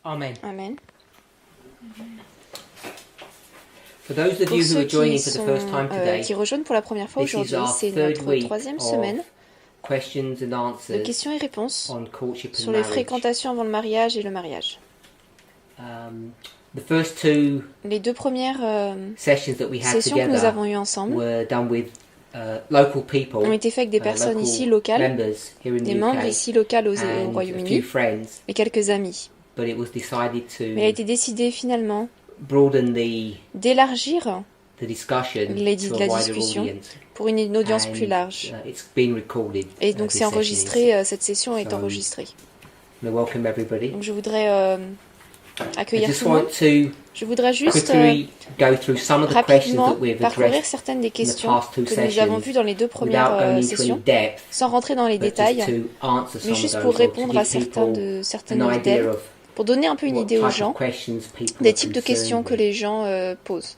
Amen. Amen. For those of Pour you who ceux are joining qui, for the first time today, qui rejoignent pour la première fois this is aujourd'hui, our c'est third notre week troisième of semaine questions and de answers questions et réponses on courtship sur and les marriage. fréquentations avant le mariage et le mariage. The first two Les deux premières sessions that we had sessions que nous together avons eues ensemble were done with local people, ont été faites avec des personnes local ici locales, members here in des the membres UK, ici locaux au and a few Royaume-Uni friends. et quelques amis. But it was decided Mais il a to été décidé finalement broaden the d'élargir discussion la to a wider discussion audience. pour une audience And, plus large. It's been recorded. Et donc this c'est session enregistré, cette session est So, enregistrée. is. Welcome everybody. Donc je voudrais I accueillir just tout le monde. want to Je voudrais juste quickly go through some of the questions rapidement that we've parcourir addressed certaines des in the questions past two que nous avons sessions vues dans les deux without premières going into any sessions, depth, sans rentrer dans les but just détails, to answer some mais of juste those pour or to répondre à give certaines people an idea d'elles, of pour donner un peu une what idée aux type gens of questions people des are types de concerned questions que with. les gens posent.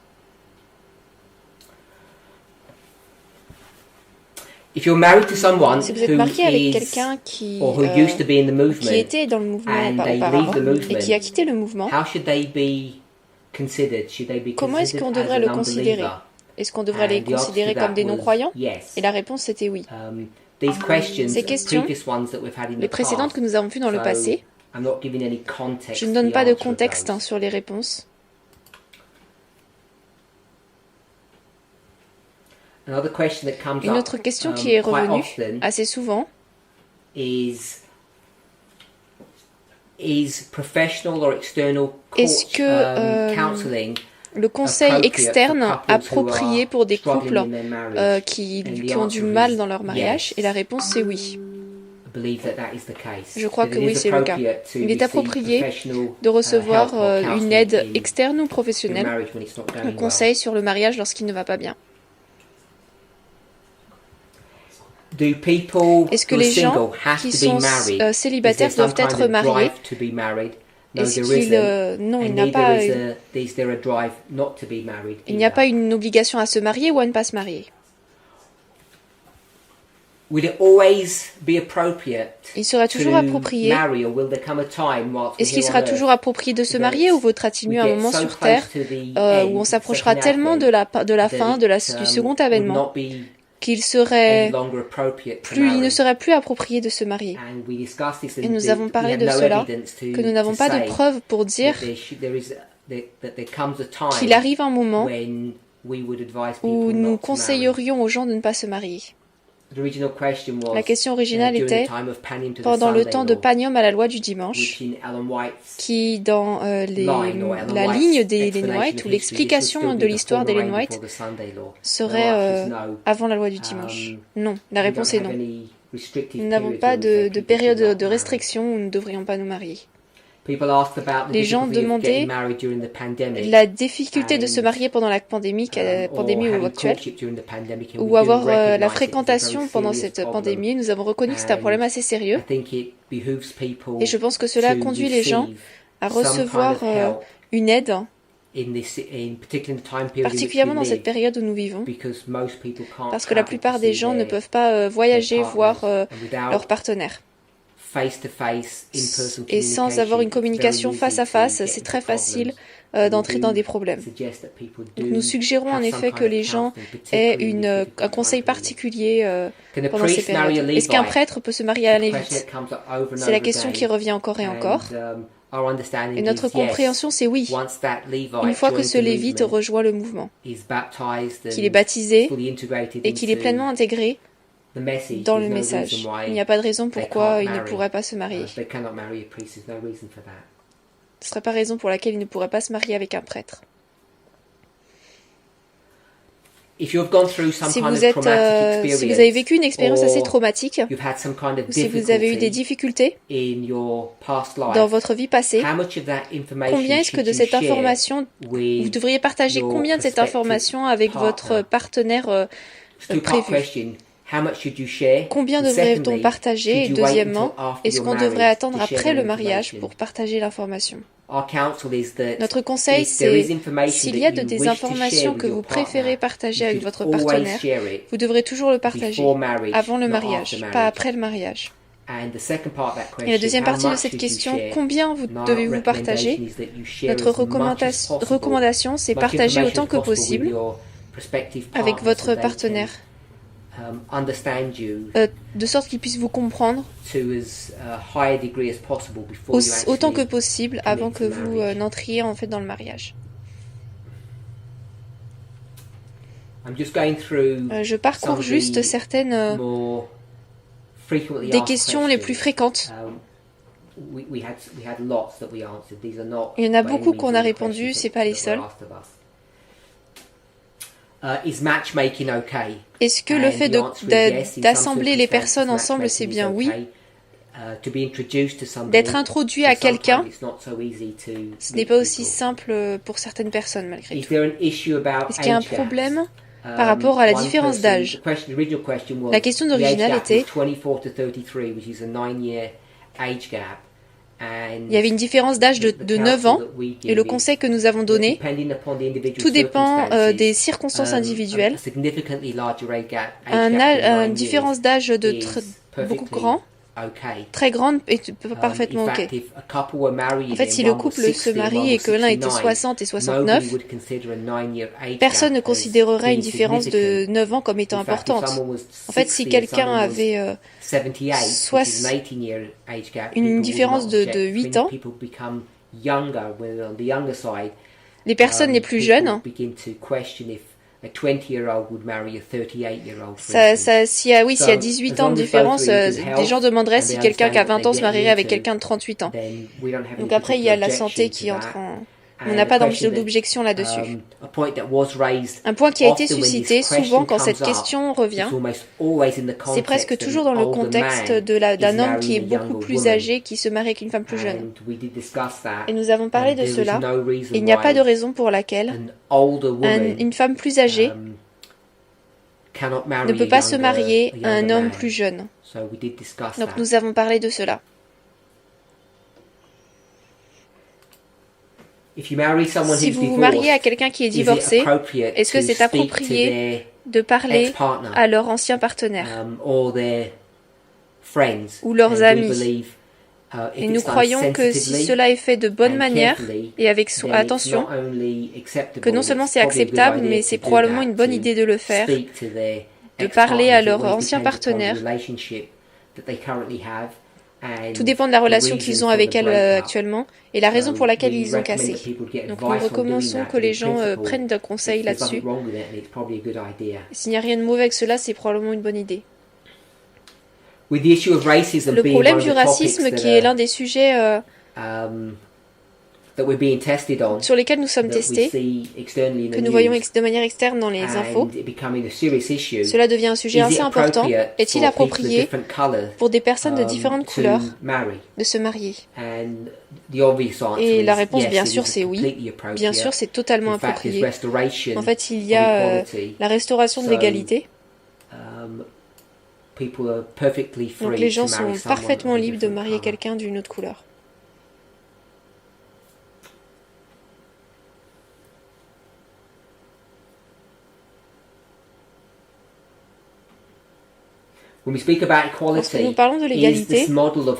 If you're married to someone Si vous êtes who marié avec is quelqu'un qui or who used to be in the movement, était dans le mouvement and they auparavant leave the movement, et qui a quitté le mouvement, how should they be considered? Should they be comment est-ce qu'on considered devrait as le an considérer? unbeliever? Est-ce qu'on devrait les And the answer considérer to comme that des was non-croyants? yes. Et la réponse c'était oui. These questions, Ces questions, previous ones that we've had in les the précédentes past, que nous avons vues dans le so passé, I'm not giving any context je ne to donne the pas de answer of contexte those. sur les réponses. Another question that comes Une up autre question qui est quite revenue often assez souvent, is professional or external est-ce que counselling le conseil appropriate externe for couples who approprié are pour des struggling couples in their marriage? qui And the ont du answer mal is dans leur mariage? yes. Et la réponse c'est oui. I believe that is the case. Je crois That que it oui, is c'est le cas. appropriate to Il est receive approprié professional, de recevoir help or une counselling aide in externe ou your professionnelle, marriage when it's not un going conseil well. sur le mariage lorsqu'il ne va pas bien. Do people Est-ce que who are les gens single have qui to sont be married? célibataires Is there doivent some être kind of mariés? drive to be married? No, Est-ce there qu'il isn't. non, il And n'y a neither pas is there a drive not to be married il n'y a either. pas une obligation à se marier ou à ne pas se marier. Would it always be appropriate Il sera toujours to approprié. marry, or will there come a time whilst we're Est-ce qu'il here sera on toujours earth approprié de se that marier ou vaudra-t-il we mieux un get moment so sur Terre close to the où on end, s'approchera second tellement de advent, la fin, that du second would avènement, not be qu'il any serait longer appropriate to il ne marry? serait plus approprié de se marier. And we discussed this Et and nous avons we parlé have de no cela, evidence que nous n'avons to pas de say preuves pour dire that there comes a time qu'il arrive un moment when we would advise people où nous not to marry. conseillerions aux gens de ne pas se marier. The original question was, La question originale during était the time of Panium to the pendant le Sunday temps de law, Panium à la loi du dimanche, which in Ellen White's qui dans line, or Ellen la White's ligne d'Ellen explanation White, of ou history, l'explication this would de still be l'histoire before the d'Ellen reign White, before the Sunday law. serait The answer is no. avant la loi du dimanche. Non, la We réponse don't est have non. any restrictive Nous n'avons periods pas where we say de people période should not de marry. restriction où nous ne devrions pas nous marier. People asked about the Les gens difficulty of demandaient getting married during the pandemic, la difficulté de se and, marier pendant la pandémie or ou having actuelle, courtship during the pandemic, and ou we do avoir la recognise it as a fréquentation very pendant serious cette problem. pandémie. Nous avons reconnu que c'est un problème assez sérieux. I think it behooves people Et je pense que cela to conduit les gens receive à some kind recevoir of help une aide, particularly in the time period in which particulièrement we dans cette live, période où nous vivons, because most people can't parce que la travel plupart to des see gens ne their peuvent pas voyager, partners, voir and without leur partenaire. face-to-face, in-person Et sans avoir une communication face à face, c'est très facile d'entrer dans des problèmes. Donc nous suggérons en effet que les gens aient un conseil particulier pendant ces périodes. Est-ce qu'un prêtre peut se marier à un lévite? C'est la question qui revient encore et encore. Et notre compréhension, c'est oui. Une fois que ce lévite rejoint le mouvement, qu'il est baptisé et qu'il est pleinement intégré dans le message, il n'y a pas de raison pourquoi il ne pourrait pas se marier. Ce ne serait pas raison pour laquelle il ne pourrait pas se marier avec un prêtre. Si vous avez vécu une expérience assez traumatique, ou si vous avez eu des difficultés dans votre vie passée, combien est-ce que de cette information, vous devriez partager combien de cette information avec votre partenaire prévu? Combien devrait-on partager? Et deuxièmement, est-ce qu'on devrait attendre après le mariage pour partager l'information? Notre conseil, c'est s'il y a des informations que vous préférez partager avec votre partenaire, vous devrez toujours le partager avant le mariage, pas après le mariage. Et la deuxième partie de cette question, combien devez-vous partager? Notre recommandation, c'est partager autant que possible avec votre partenaire, de sorte qu'il puisse vous comprendre autant que possible avant que vous n'entriez en fait dans le mariage. Je parcours juste certaines des questions les plus fréquentes. Il y en a beaucoup qu'on a répondu, c'est pas les seuls. Est-ce que le fait d'assembler les personnes ensemble, c'est bien? Oui. D'être introduit à quelqu'un, ce n'est pas aussi simple pour certaines personnes malgré tout. Est-ce qu'il y a un problème par rapport à la différence d'âge? La question originale était, il y avait une différence d'âge de 9 ans, et le conseil que nous avons donné, tout dépend des circonstances individuelles. Une différence d'âge beaucoup grand, très grande est parfaitement ok. En fait, si le couple se marie et que l'un était 60 et 69, personne ne considérerait une différence de 9 ans comme étant importante. En fait, si quelqu'un avait une différence de 8 ans, les personnes les plus jeunes, s'il y a 18 ans de différence, des gens demanderaient si quelqu'un qui a 20 ans se marierait avec quelqu'un de 38 ans. Donc après, il y a la santé qui entre en... On n'a pas d'objection là-dessus. Un point qui a été suscité souvent quand cette question revient, c'est presque toujours dans le contexte d'un homme qui est beaucoup plus âgé qui se marie avec une femme plus jeune. Et nous avons parlé de cela. Il n'y a pas de raison pour laquelle une femme plus âgée ne peut pas se marier à un homme plus jeune. Donc nous avons parlé de cela. Si vous vous mariez à quelqu'un qui est divorcé, est-ce que c'est approprié de parler à leur ancien partenaire ou leurs amis? Et nous croyons que si cela est fait de bonne manière et avec attention, que non seulement c'est acceptable, mais c'est probablement une bonne idée de le faire, de parler à leur ancien partenaire. Tout dépend de la relation qu'ils ont avec elle actuellement et la raison pour laquelle ils ont cassé. Donc nous recommandons que les gens prennent d'un conseil là-dessus. S'il n'y a rien de mauvais avec cela, c'est probablement une bonne idée. Le problème du racisme, qui est l'un des sujets sur lesquels nous sommes testés, que nous voyons de manière externe dans les infos, cela devient un sujet assez important. Est-il approprié pour des personnes de différentes couleurs de se marier? Et la réponse, bien sûr, c'est oui. Bien sûr, c'est totalement approprié. En fait, il y a la restauration de l'égalité. Donc les gens sont parfaitement libres de marier quelqu'un d'une autre couleur. Lorsque nous parlons de l'égalité,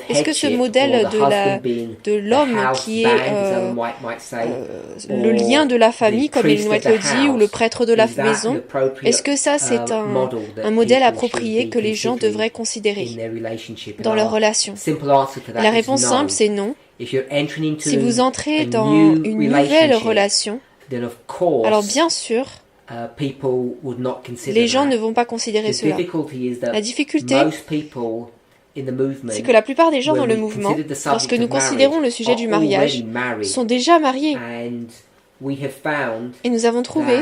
est-ce que ce modèle de l'homme qui est le lien de la famille, comme Ellen White le dit, ou le prêtre de la maison, est-ce que ça c'est un modèle approprié que les gens devraient considérer dans leur relation? La réponse simple c'est non. Si vous entrez dans une nouvelle relation, alors bien sûr, les gens ne vont pas considérer cela. La difficulté, c'est que la plupart des gens dans le mouvement, lorsque nous considérons le sujet du mariage, sont déjà mariés. Et nous avons trouvé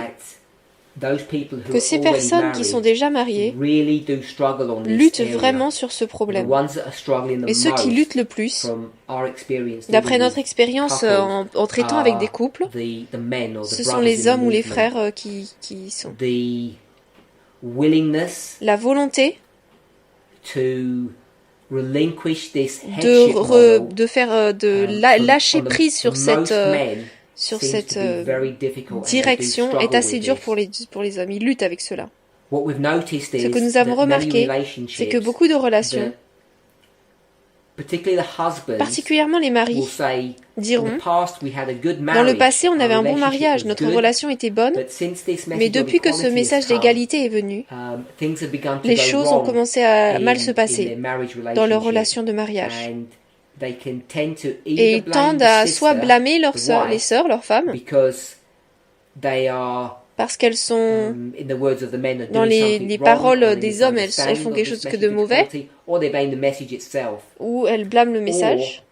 que ces personnes qui sont déjà mariées luttent vraiment sur ce problème. Et ceux qui luttent le plus, d'après notre expérience en traitant avec des couples, ce sont les hommes ou les frères qui sont. La volonté de lâcher prise sur cette direction est assez dur pour les hommes. Ils luttent avec cela. Ce que nous avons remarqué, c'est que beaucoup de relations particulièrement les maris, diront, dans le passé, on avait un bon mariage, notre relation était bonne, mais depuis que ce message d'égalité est venu, les choses ont commencé à mal se passer dans leur relation de mariage. Et ils tendent à soit blâmer leurs sœurs, les sœurs, leurs femmes, parce qu'elles sont, dans les paroles des hommes, elles font quelque chose que de mauvais, ou elles blâment le message,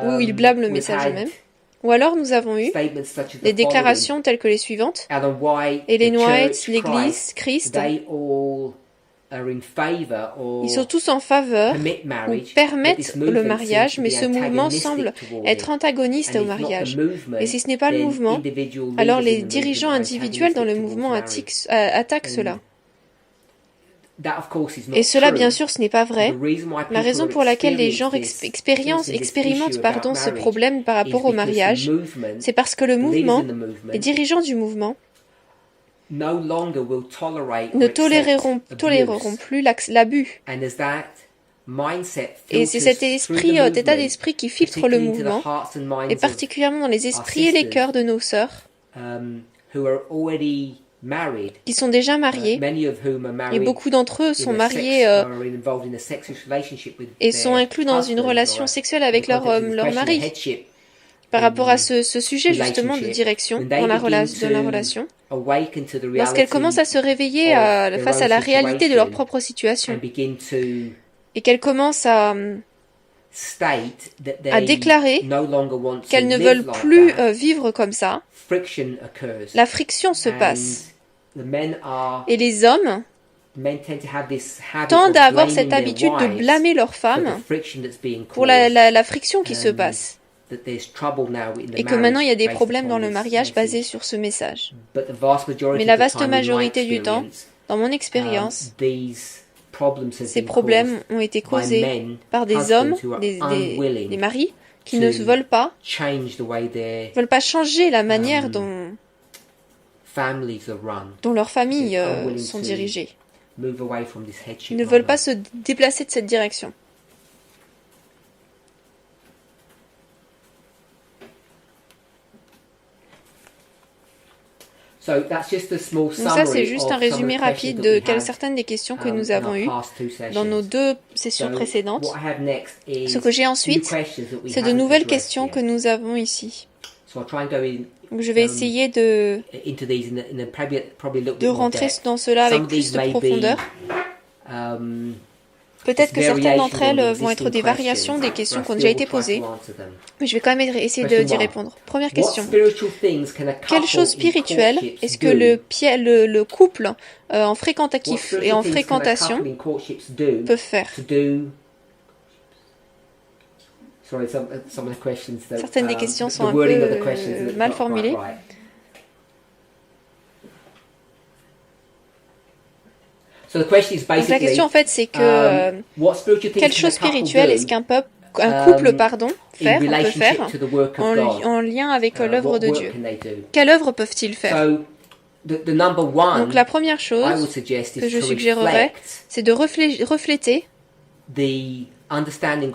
ou ils blâment le message eux-mêmes. Ou alors nous avons eu des déclarations telles que les suivantes. Ellen White, l'Église, Christ, ils sont tous en faveur ou permettent le mariage, mais ce mouvement semble être antagoniste au mariage. Et si ce n'est pas le mouvement, alors les dirigeants individuels dans le mouvement attaquent cela. Et cela, bien sûr, ce n'est pas vrai. La raison pour laquelle les gens expérimentent ce problème par rapport au mariage, c'est parce que le mouvement, les dirigeants du mouvement, ne toléreront plus l'abus. Et c'est cet état d'esprit qui filtre le mouvement, et particulièrement dans les esprits et les cœurs de nos sœurs, qui sont déjà mariés, et beaucoup d'entre eux sont mariés et sont inclus dans une relation sexuelle avec leur mari. Par rapport à ce sujet justement de direction dans la relation, lorsqu'elles commencent à se réveiller face à la réalité de leur propre situation et qu'elles commencent à déclarer qu'elles ne veulent plus vivre comme ça, la friction se passe. Et les hommes tendent à avoir cette habitude de blâmer leurs femmes pour la friction qui se passe. Et que maintenant il y a des problèmes dans le mariage basés sur ce message. Mais la vaste majorité du temps, dans mon expérience, ces problèmes ont été causés par des hommes, des maris, qui ne veulent pas changer la manière dont leurs familles sont dirigées. Ils ne veulent pas se déplacer de cette direction. Donc ça, c'est juste un résumé rapide de certaines des questions que nous avons eues dans nos 2 sessions précédentes. Ce que j'ai ensuite, c'est de nouvelles questions que nous avons ici. Donc je vais essayer de rentrer dans cela avec plus de profondeur. Peut-être que certaines d'entre elles vont être des variations des questions qui ont déjà été posées, mais je vais quand même essayer d'y répondre. Première question. Quelle chose spirituelle est-ce que le couple en fréquentatif et en fréquentation peuvent faire? Certaines des questions sont un peu mal formulées. Donc la question en fait c'est que quelle chose spirituelle est-ce qu'un couple peut faire en lien avec l'œuvre de Dieu? Quelle œuvre peuvent-ils faire? Donc la première chose que je suggérerais, c'est de refléter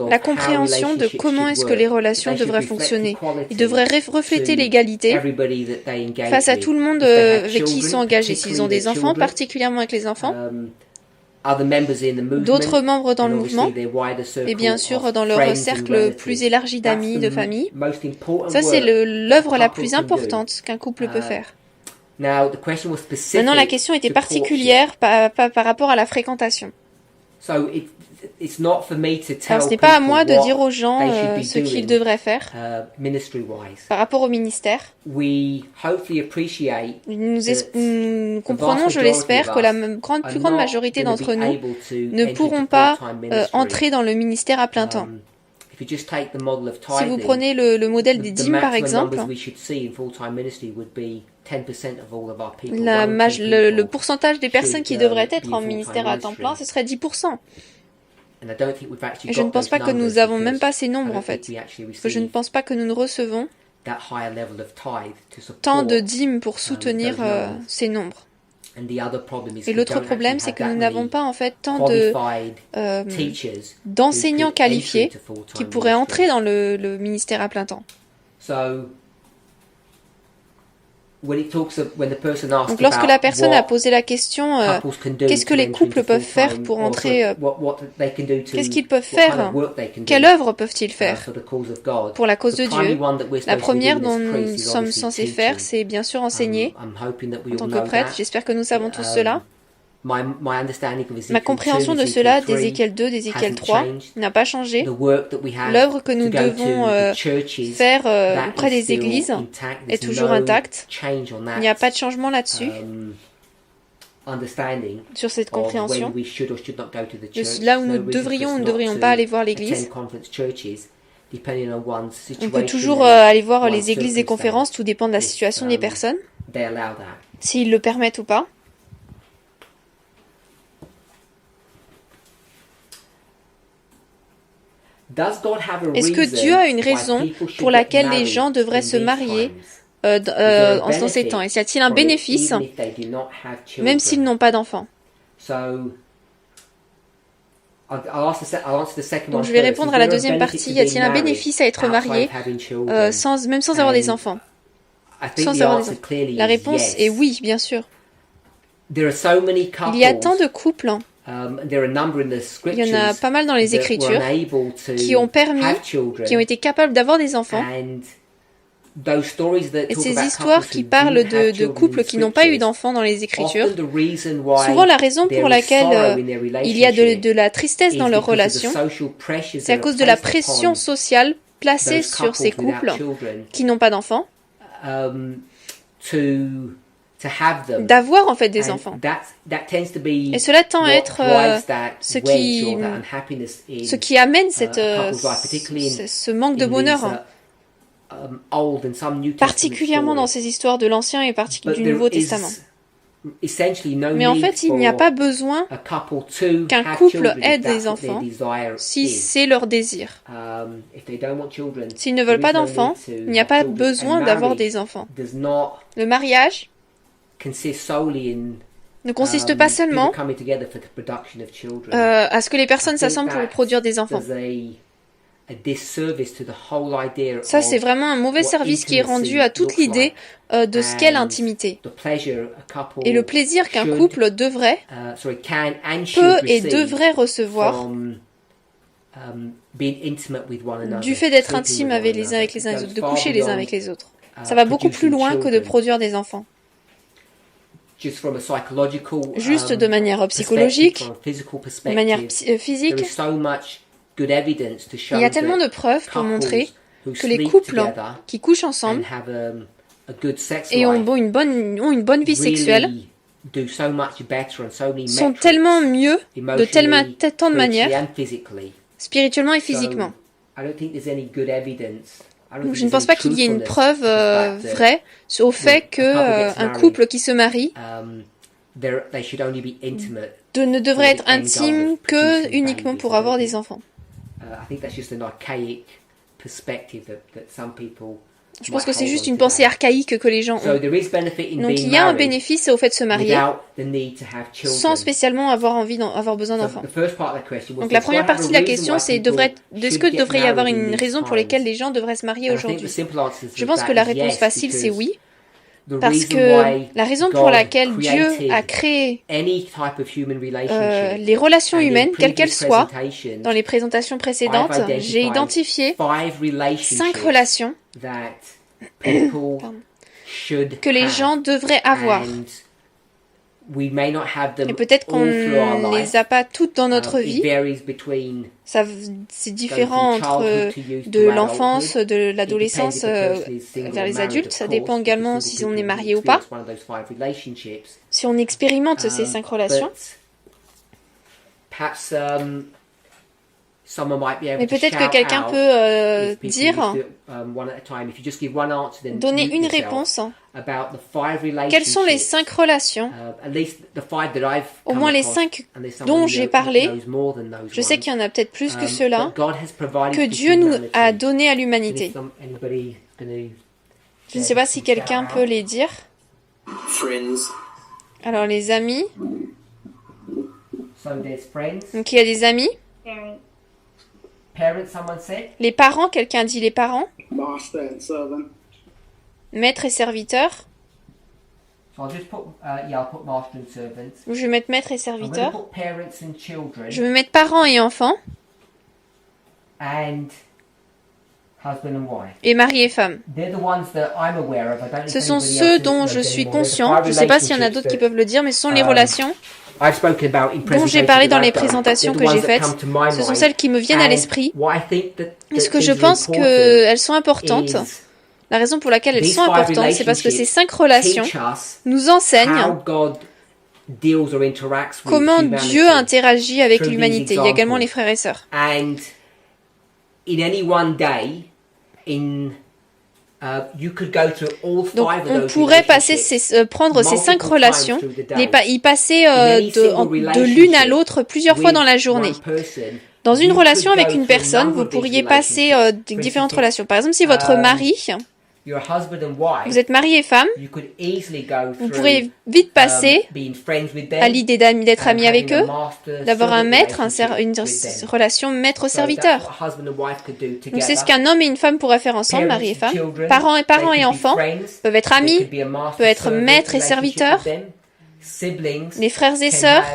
la compréhension de comment est-ce que les relations devraient fonctionner. Ils devraient refléter l'égalité face à tout le monde avec qui ils sont engagés. S'ils ont des enfants, particulièrement avec les enfants, d'autres membres dans le mouvement, et bien sûr dans leur cercle plus élargi d'amis, de famille. Ça, c'est l'œuvre la plus importante qu'un couple peut faire. Maintenant, la question était particulière par rapport à la fréquentation. Alors, ce n'est pas à moi de dire aux gens ce qu'ils devraient faire par rapport au ministère. Nous comprenons, je l'espère, que la plus grande majorité d'entre nous ne pourront pas entrer dans le ministère à plein temps. Si vous prenez le modèle des dîmes, par exemple, le pourcentage des personnes qui devraient être en ministère à temps plein, ce serait 10%. Et je ne pense pas que nous avons même pas ces nombres en fait. Parce que je ne pense pas que nous ne recevons tant de dîmes pour soutenir ces nombres. Et l'autre problème, c'est que nous n'avons pas en fait tant d'enseignants qualifiés qui pourraient entrer dans le ministère à plein temps. Donc lorsque la personne a posé la question qu'est-ce que les couples peuvent faire pour entrer, qu'est-ce qu'ils peuvent faire, quelle œuvre peuvent-ils faire pour la cause de Dieu, la première dont nous sommes censés faire, c'est bien sûr enseigner en tant que prêtre. J'espère que nous savons tous cela. Ma compréhension de cela, d'Ézéchiel 2, d'Ézéchiel 3, n'a pas changé. L'œuvre que nous devons faire auprès des églises est toujours intacte. Il n'y a pas de changement là-dessus, sur cette compréhension. Là où nous devrions ou ne devrions pas aller voir l'église. On peut toujours aller voir les églises des conférences, tout dépend de la situation des personnes, s'ils le permettent ou pas. Est-ce que Dieu a une raison pour laquelle les gens devraient se marier dans ces temps? Et y a-t-il un bénéfice, même s'ils n'ont pas d'enfants? Donc je vais répondre à la deuxième partie. Y a-t-il un bénéfice à être marié même sans avoir des enfants? La réponse est oui, bien sûr. Il y a tant de couples. Il y en a pas mal dans les Écritures qui ont qui ont été capables d'avoir des enfants. Et ces histoires qui parlent de couples qui n'ont pas eu d'enfants dans les Écritures, souvent la raison pour laquelle il y a de la tristesse dans leur relation, c'est à cause de la pression sociale placée sur ces couples qui n'ont pas d'enfants, d'avoir en fait des enfants. Et cela tend à être ce qui amène ce manque de bonheur, particulièrement dans ces histoires de l'Ancien et du Nouveau Testament. Mais en fait, il n'y a pas besoin qu'un couple ait des enfants si c'est leur désir. S'ils ne veulent pas d'enfants, il n'y a pas besoin d'avoir des enfants. Le mariage ne consiste pas seulement à ce que les personnes s'assemblent pour produire des enfants. Ça, c'est vraiment un mauvais service qui est rendu à toute l'idée de ce qu'est l'intimité. Et le plaisir qu'un couple devrait, peut et devrait recevoir du fait d'être intime avec les uns les autres, de coucher les uns avec les autres. Ça va beaucoup plus loin que de produire des enfants. Juste de manière psychologique, de manière physique, il y a tellement de preuves pour montrer que les couples qui couchent ensemble et ont une bonne vie sexuelle sont tellement mieux de tant de manières, spirituellement et physiquement. Je ne pense pas qu'il y ait une preuve vraie au fait qu'un couple qui se marie ne devrait être intime que uniquement pour avoir des enfants. Je pense que c'est juste une pensée archaïque que les gens ont. Donc il y a un bénéfice au fait de se marier sans spécialement avoir besoin d'enfants. Donc la première partie de la question, c'est est-ce que devrait y avoir une raison pour laquelle les gens devraient se marier aujourd'hui? Je pense que la réponse facile, c'est oui. Parce que la raison pour laquelle Dieu a créé les relations humaines, quelles qu'elles soient, dans les présentations précédentes, j'ai identifié 5 relations que les gens devraient avoir. Et peut-être qu'on ne les a pas toutes dans notre vie. C'est différent entre de l'enfance, de l'adolescence vers les adultes. Ça dépend également si on est marié ou pas. Si on expérimente ces 5 relations. Mais peut-être que quelqu'un peut donner une réponse. Quelles sont les 5 relations, au moins les 5 dont j'ai parlé, je sais qu'il y en a peut-être plus que cela, que Dieu nous a donné à l'humanité. Je ne sais pas si quelqu'un peut les dire. Alors les amis. Donc il y a des amis. Les parents, quelqu'un dit les parents. Maître et serviteur. Je vais mettre maître et serviteur. Je vais mettre parents et enfants. Et mari et femme. Ce sont ceux dont je suis conscient. Je ne sais pas s'il y en a d'autres qui peuvent le dire, mais ce sont les relations dont j'ai parlé dans les présentations que j'ai faites. Ce sont celles qui me viennent à l'esprit. Est-ce que je pense qu'elles sont importantes? La raison pour laquelle elles sont importantes, c'est parce que ces 5 relations nous enseignent comment Dieu interagit avec l'humanité. Il y a également les frères et sœurs. Donc, on pourrait prendre ces 5 relations, y passer de l'une à l'autre plusieurs fois dans la journée. Dans une relation avec une personne, vous pourriez passer différentes relations. Par exemple, si votre mari, vous êtes mari et femme, vous pourrez vite passer à l'idée d'être ami avec eux, d'avoir un maître, une relation maître-serviteur. Donc c'est ce qu'un homme et une femme pourraient faire ensemble, mari et femme. Parents et enfants peuvent être amis, peuvent être maître et serviteur. Les frères et sœurs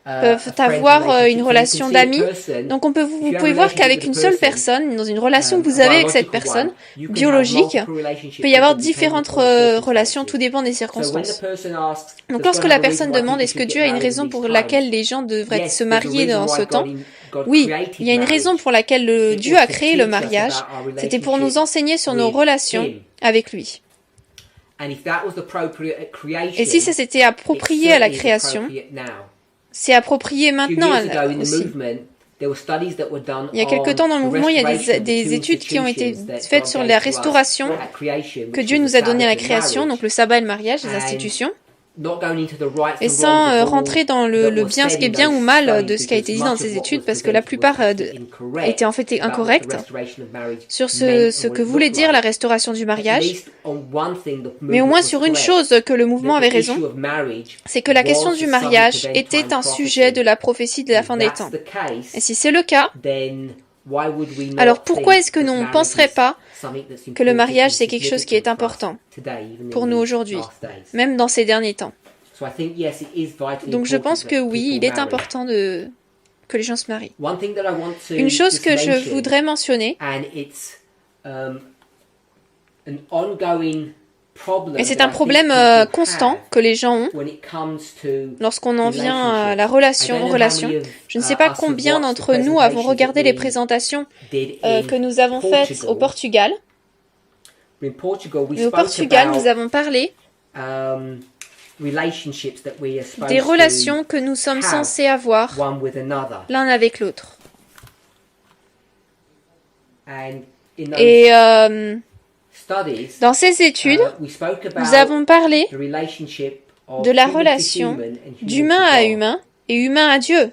peuvent avoir une relation d'amis. Donc vous pouvez voir qu'avec une seule personne, dans une relation que vous avez avec cette personne biologique, il peut y avoir différentes relations, tout dépend des circonstances. Donc lorsque la personne demande est-ce que Dieu a une raison pour laquelle les gens devraient se marier dans ce temps, oui, il y a une raison pour laquelle Dieu a créé le mariage. C'était pour nous enseigner sur nos relations avec lui. Et si ça s'était approprié à la création, c'est approprié maintenant aussi. Il y a quelque temps dans le mouvement, il y a des études qui ont été faites sur la restauration que Dieu nous a donnée à la création, donc le sabbat et le mariage, les institutions. Et sans rentrer dans ce qui est bien ou mal de ce qui a été dit dans ces études, parce que la plupart étaient en fait incorrectes sur ce que voulait dire la restauration du mariage. Mais au moins sur une chose que le mouvement avait raison, c'est que la question du mariage était un sujet de la prophétie de la fin des temps. Et si c'est le cas, alors pourquoi est-ce que nous ne penserait pas que le mariage c'est quelque chose qui est important pour nous aujourd'hui, même dans ces derniers temps? Donc je pense que oui, il est important que les gens se marient. Une chose que je voudrais mentionner, et c'est un problème constant que les gens ont lorsqu'on en vient à la relation. Je ne sais pas combien d'entre nous avons regardé les présentations que nous avons faites au Portugal. Mais au Portugal, nous avons parlé des relations que nous sommes censés avoir l'un avec l'autre. Et dans ces études, nous avons parlé de la relation d'humain à humain et humain à Dieu.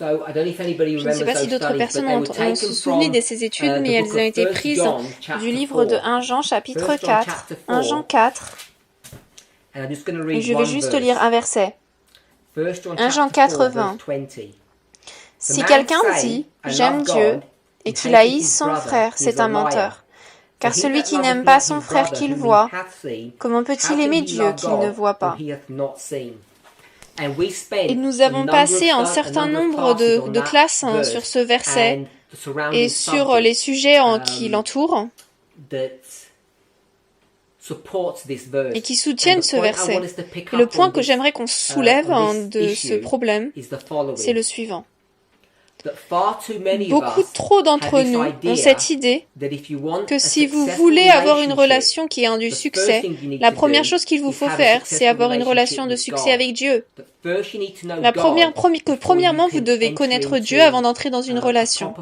Je ne sais pas si d'autres personnes ont se souvenir de ces études, mais elles ont été prises du livre de 1 Jean, chapitre 4. 1 Jean 4. Et je vais juste lire un verset. 1 Jean 4, 20. Si quelqu'un dit « J'aime Dieu » et qu'il haïsse son frère, c'est un menteur. Car celui qui n'aime pas son frère qu'il voit, comment peut-il aimer Dieu qu'il ne voit pas? Et nous avons passé un certain nombre de classes sur ce verset et sur les sujets qui l'entourent et qui soutiennent ce verset. Et le point que j'aimerais qu'on soulève de ce problème, c'est le suivant. Beaucoup trop d'entre nous ont cette idée que si vous voulez avoir une relation qui a du succès, la première chose qu'il vous faut faire, c'est avoir une relation de succès avec Dieu. Premièrement, vous devez connaître Dieu avant d'entrer dans une relation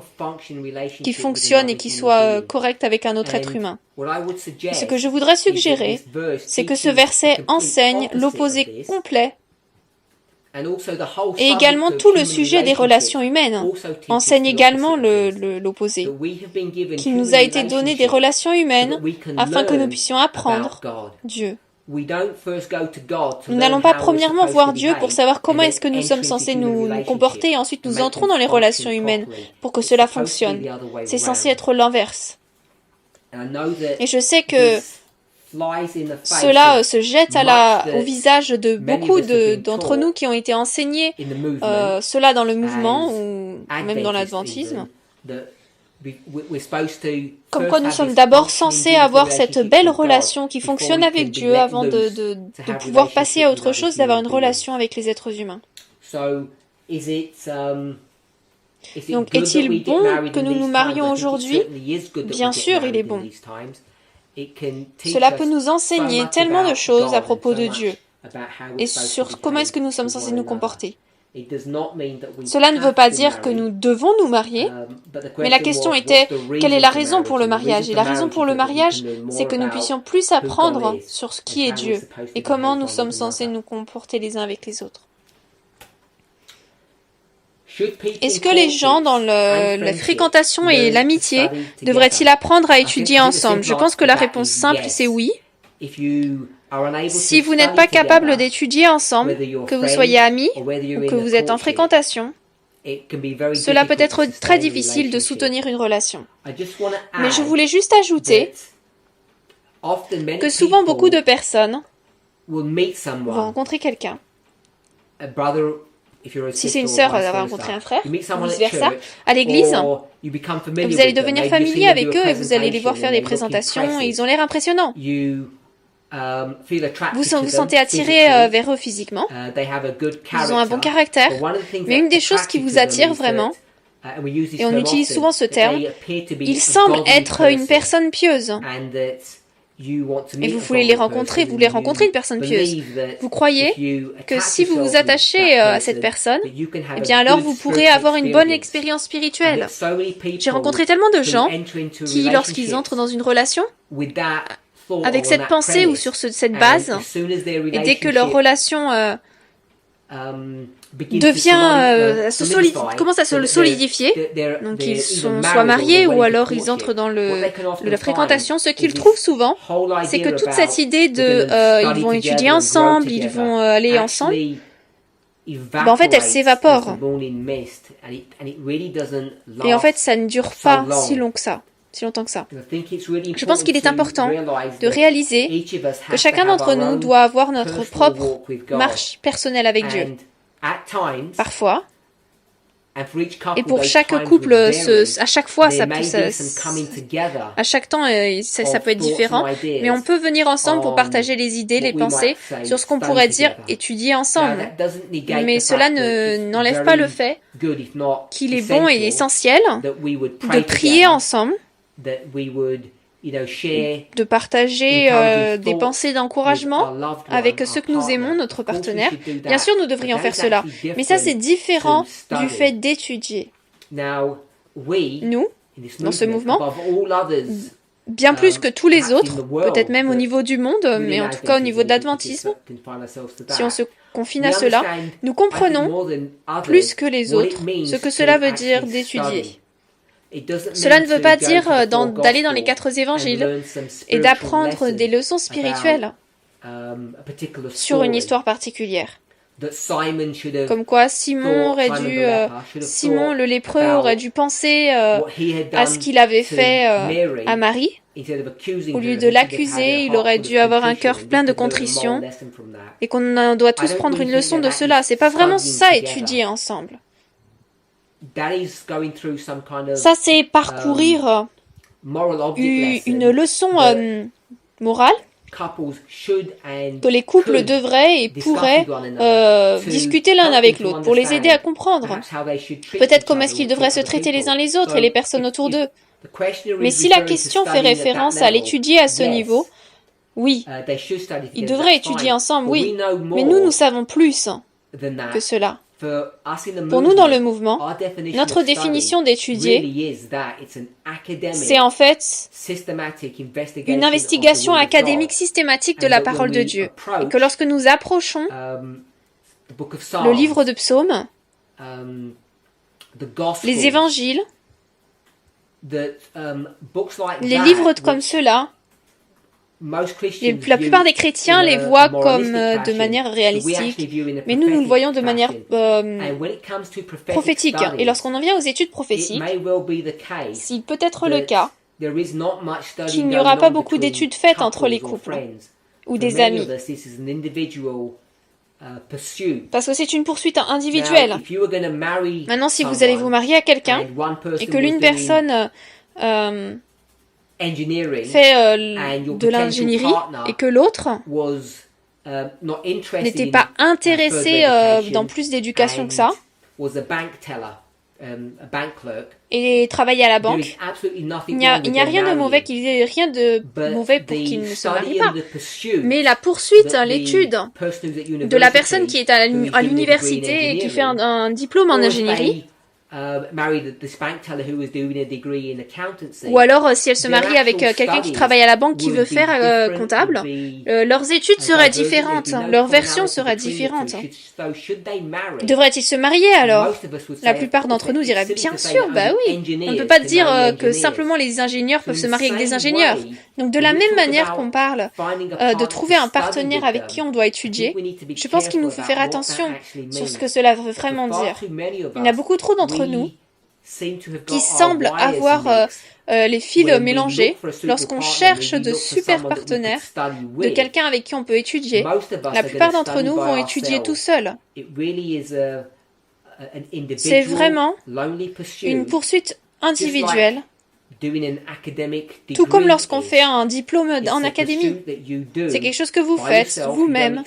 qui fonctionne et qui soit correcte avec un autre être humain. Ce que je voudrais suggérer, c'est que ce verset enseigne l'opposé complet Et également tout le sujet des relations humaines enseigne également l'opposé, qu'il nous a été donné des relations humaines afin que nous puissions apprendre Dieu. Nous n'allons pas premièrement voir Dieu pour savoir comment est-ce que nous sommes censés nous comporter et ensuite nous entrons dans les relations humaines pour que cela fonctionne. C'est censé être l'inverse. Et je sais que cela se jette au visage de beaucoup d'entre nous qui ont été enseignés cela dans le mouvement ou même dans l'adventisme. Comme quoi nous sommes d'abord censés avoir cette belle relation qui fonctionne avec Dieu avant de pouvoir passer à autre chose, d'avoir une relation avec les êtres humains. Donc, est-il bon que nous nous marions aujourd'hui? Bien sûr, il est bon. Cela peut nous enseigner tellement de choses à propos de Dieu et sur comment est-ce que nous sommes censés nous comporter. Cela ne veut pas dire que nous devons nous marier, mais la question était, quelle est la raison pour le mariage? Et la raison pour le mariage, c'est que nous puissions plus apprendre sur ce qui est Dieu et comment nous sommes censés nous comporter les uns avec les autres. Est-ce que les gens dans la fréquentation et l'amitié devraient-ils apprendre à étudier ensemble? Je pense que la réponse simple, c'est oui. Si vous n'êtes pas capable d'étudier ensemble, que vous soyez amis ou que vous êtes en fréquentation, cela peut être très difficile de soutenir une relation. Mais je voulais juste ajouter que souvent beaucoup de personnes vont rencontrer quelqu'un. Si c'est une sœur, elle va rencontrer un frère, ou vice-versa, à l'église, vous allez devenir familier avec eux et vous allez les voir faire des présentations et ils ont l'air impressionnants. Vous vous sentez attiré vers eux physiquement. Ils ont un bon caractère. Mais une des choses qui vous attire vraiment, et on utilise souvent ce terme, ils semblent être une personne pieuse. Et vous voulez les rencontrer, vous voulez rencontrer une personne pieuse. Vous croyez que si vous vous attachez à cette personne, eh bien alors vous pourrez avoir une bonne expérience spirituelle. J'ai rencontré tellement de gens qui, lorsqu'ils entrent dans une relation, avec cette pensée ou sur cette base, et dès que leur relation commence à se solidifier, donc ils sont soit mariés ou alors ils entrent dans la fréquentation, ce qu'ils trouvent souvent, c'est que toute cette idée ils vont étudier ensemble, ils vont aller ensemble, en fait elle s'évapore. Et en fait ça ne dure pas si longtemps que ça. Je pense qu'il est important de réaliser que chacun d'entre nous doit avoir notre propre marche personnelle avec Dieu. Parfois, et pour chaque couple, à chaque fois, à chaque temps, ça peut être différent, mais on peut venir ensemble pour partager les idées, les pensées sur ce qu'on pourrait dire, étudier ensemble. Mais cela n'enlève pas le fait qu'il est bon et essentiel de prier ensemble, de partager des pensées d'encouragement avec ceux que nous aimons, notre partenaire. Bien sûr, nous devrions faire cela, mais ça c'est différent du fait d'étudier. Nous, dans ce mouvement, bien plus que tous les autres, peut-être même au niveau du monde, mais en tout cas au niveau de l'adventisme, si on se confine à cela, nous comprenons plus que les autres ce que cela veut dire d'étudier. Cela ne veut pas dire d'aller dans les 4 évangiles et d'apprendre des leçons spirituelles sur une histoire particulière. Comme quoi Simon le lépreux aurait dû penser à ce qu'il avait fait à Marie. Au lieu de l'accuser, il aurait dû avoir un cœur plein de contrition et qu'on doit tous prendre une leçon de cela. C'est pas vraiment ça étudier ensemble. Ça, c'est parcourir une leçon morale que les couples devraient et pourraient discuter l'un avec l'autre pour les aider à comprendre. Peut-être comment est-ce qu'ils devraient se traiter les uns les autres et les personnes autour d'eux. Mais si la question fait référence à l'étudier à ce niveau, oui, ils devraient étudier ensemble, oui. Mais nous savons plus que cela. Pour nous, dans le mouvement, notre définition d'étudier, c'est en fait une investigation académique systématique de la parole de Dieu. Et que lorsque nous approchons le livre de Psaumes, les évangiles, les livres comme ceux-là, la plupart des chrétiens les voient comme de manière réalistique, mais nous le voyons de manière prophétique. Et lorsqu'on en vient aux études prophétiques, s'il peut être le cas qu'il n'y aura pas beaucoup d'études faites entre les couples ou des amis, parce que c'est une poursuite individuelle. Maintenant, si vous allez vous marier à quelqu'un et que l'une personne fait de l'ingénierie et que l'autre n'était pas intéressé dans plus d'éducation que ça et travaillait à la banque, il n'y a rien de mauvais pour qu'il ne se marie pas. Mais la poursuite, l'étude de la personne qui est à l'université et qui fait un diplôme en ingénierie, ou alors si elle se marie avec quelqu'un qui travaille à la banque qui veut faire comptable, leurs études seraient différentes, leur version serait différente. Devraient-ils se marier alors? La plupart d'entre nous diraient bien sûr, bah oui. On ne peut pas dire que simplement les ingénieurs peuvent se marier avec des ingénieurs. Donc de la même manière qu'on parle de trouver un partenaire avec qui on doit étudier, je pense qu'il nous faut faire attention sur ce que cela veut vraiment dire. Il y en a beaucoup trop d'entre nous qui semblent avoir les fils mélangés lorsqu'on cherche de super partenaires, de quelqu'un avec qui on peut étudier. La plupart d'entre nous vont étudier tout seuls. C'est vraiment une poursuite individuelle. Tout comme lorsqu'on fait un diplôme en académie. C'est quelque chose que vous faites vous-même.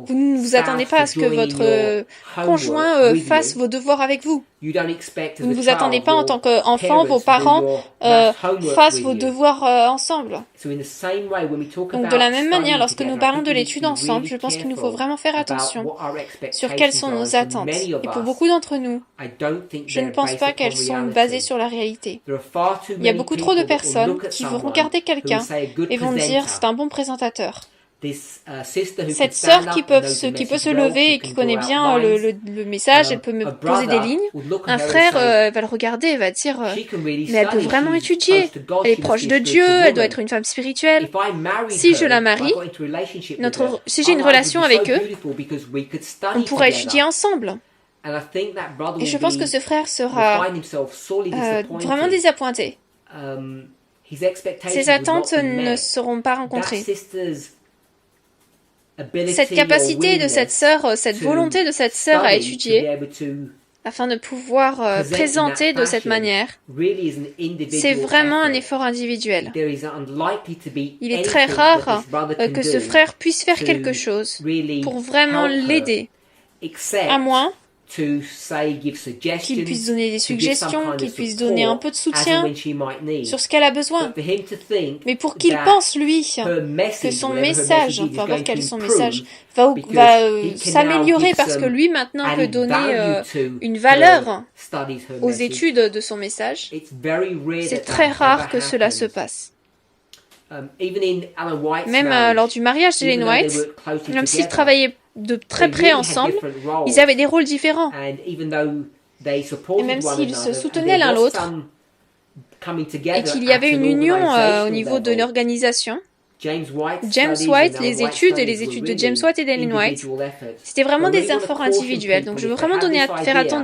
Vous ne vous attendez pas à ce que votre conjoint fasse vos devoirs avec vous. Vous ne vous attendez pas en tant qu'enfant, vos parents fassent vos devoirs ensemble. Donc de la même manière, lorsque nous parlons de l'étude ensemble, je pense qu'il nous faut vraiment faire attention sur quelles sont nos attentes. Et pour beaucoup d'entre nous, je ne pense pas qu'elles sont basées sur la réalité. Il y a beaucoup trop de personnes qui vont regarder quelqu'un et vont dire c'est un bon présentateur. Cette sœur qui peut se lever et qui connaît bien le message, elle peut me poser des lignes. Un frère va le regarder et va dire mais elle peut vraiment étudier. Elle est proche de Dieu, elle doit être une femme spirituelle. Si je la marie, si j'ai une relation avec eux, on pourra étudier ensemble. Et je pense que ce frère sera vraiment désappointé. Ses attentes ne seront pas rencontrées. Cette capacité de cette sœur, cette volonté de cette sœur à étudier, afin de pouvoir présenter de cette manière, c'est vraiment un effort individuel. Il est très rare que ce frère puisse faire quelque chose pour vraiment l'aider, à moins qu'il puisse donner des suggestions, qu'il puisse donner un peu de soutien sur ce qu'elle a besoin. Mais pour qu'il pense, lui, que son message, peu importe quel est son message, va s'améliorer parce que lui, maintenant, peut donner une valeur aux études de son message, c'est très rare que cela se passe. Même lors du mariage d'Ellen White, même s'ils travaillaient de très près ensemble, ils avaient des rôles différents. Et même s'ils se soutenaient l'un l'autre, et qu'il y avait une union au niveau de l'organisation, James White, les études de James White et d'Ellen White, c'était vraiment des efforts individuels. Donc je veux vraiment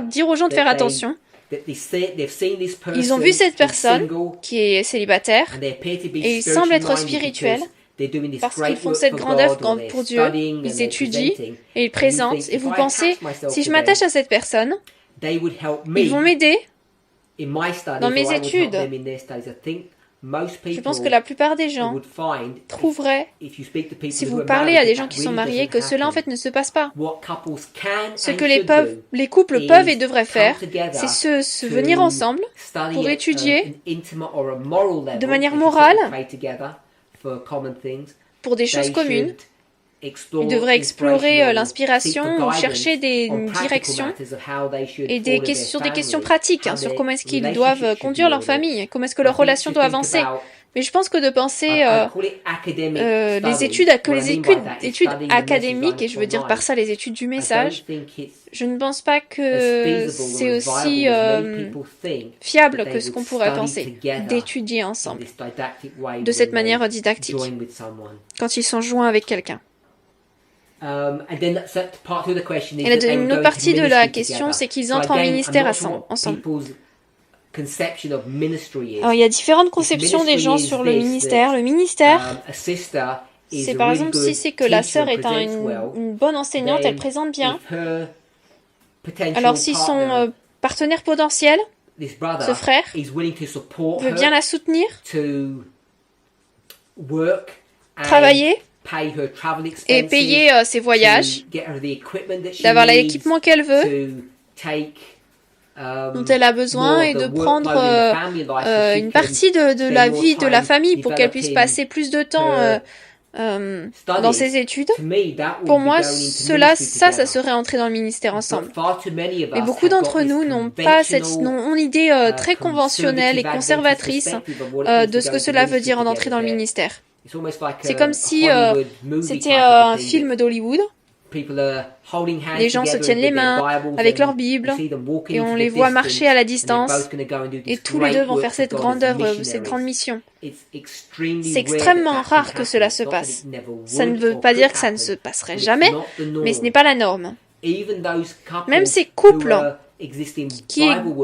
dire aux gens de faire attention. Ils ont vu cette personne qui est célibataire et il semble être spirituel parce qu'ils font cette grande œuvre pour Dieu, ils étudient et ils présentent. Et vous pensez, si je m'attache à cette personne, ils vont m'aider dans mes études. Je pense que la plupart des gens trouveraient, si vous parlez à des gens qui sont mariés, que cela en fait ne se passe pas. Ce que les couples peuvent et devraient faire, c'est se venir ensemble pour étudier de manière morale pour des choses communes. Ils devraient explorer l'inspiration ou chercher des directions et sur des questions pratiques, sur comment est-ce qu'ils doivent conduire leur famille, comment est-ce que leur relation doit avancer. Mais je pense que de penser les études académiques, et je veux dire par ça les études du message, je ne pense pas que c'est aussi fiable que ce qu'on pourrait penser, d'étudier ensemble, de cette manière didactique, quand ils sont joints avec quelqu'un. Et une autre partie de la question, c'est qu'ils entrent en ministère ensemble. Alors, il y a différentes conceptions des gens sur le ministère. Le ministère, c'est par exemple si c'est que la sœur est une bonne enseignante, elle présente bien. Alors, si son partenaire potentiel, ce frère, veut bien la soutenir, travailler et payer ses voyages, d'avoir l'équipement qu'elle veut, dont elle a besoin, et de prendre une partie de la vie de la famille pour qu'elle puisse passer plus de temps dans ses études. Pour moi, ça serait entrer dans le ministère ensemble. Mais beaucoup d'entre nous n'ont pas ont une idée très conventionnelle et conservatrice de ce que cela veut dire en entrer dans le ministère. C'est comme si c'était un film d'Hollywood. Les gens se tiennent les mains avec leur Bible et on les voit marcher à la distance et tous les deux vont faire cette grande œuvre, cette grande mission. C'est extrêmement rare que cela se passe. Ça ne veut pas dire que ça ne se passerait jamais, mais ce n'est pas la norme. Même ces couples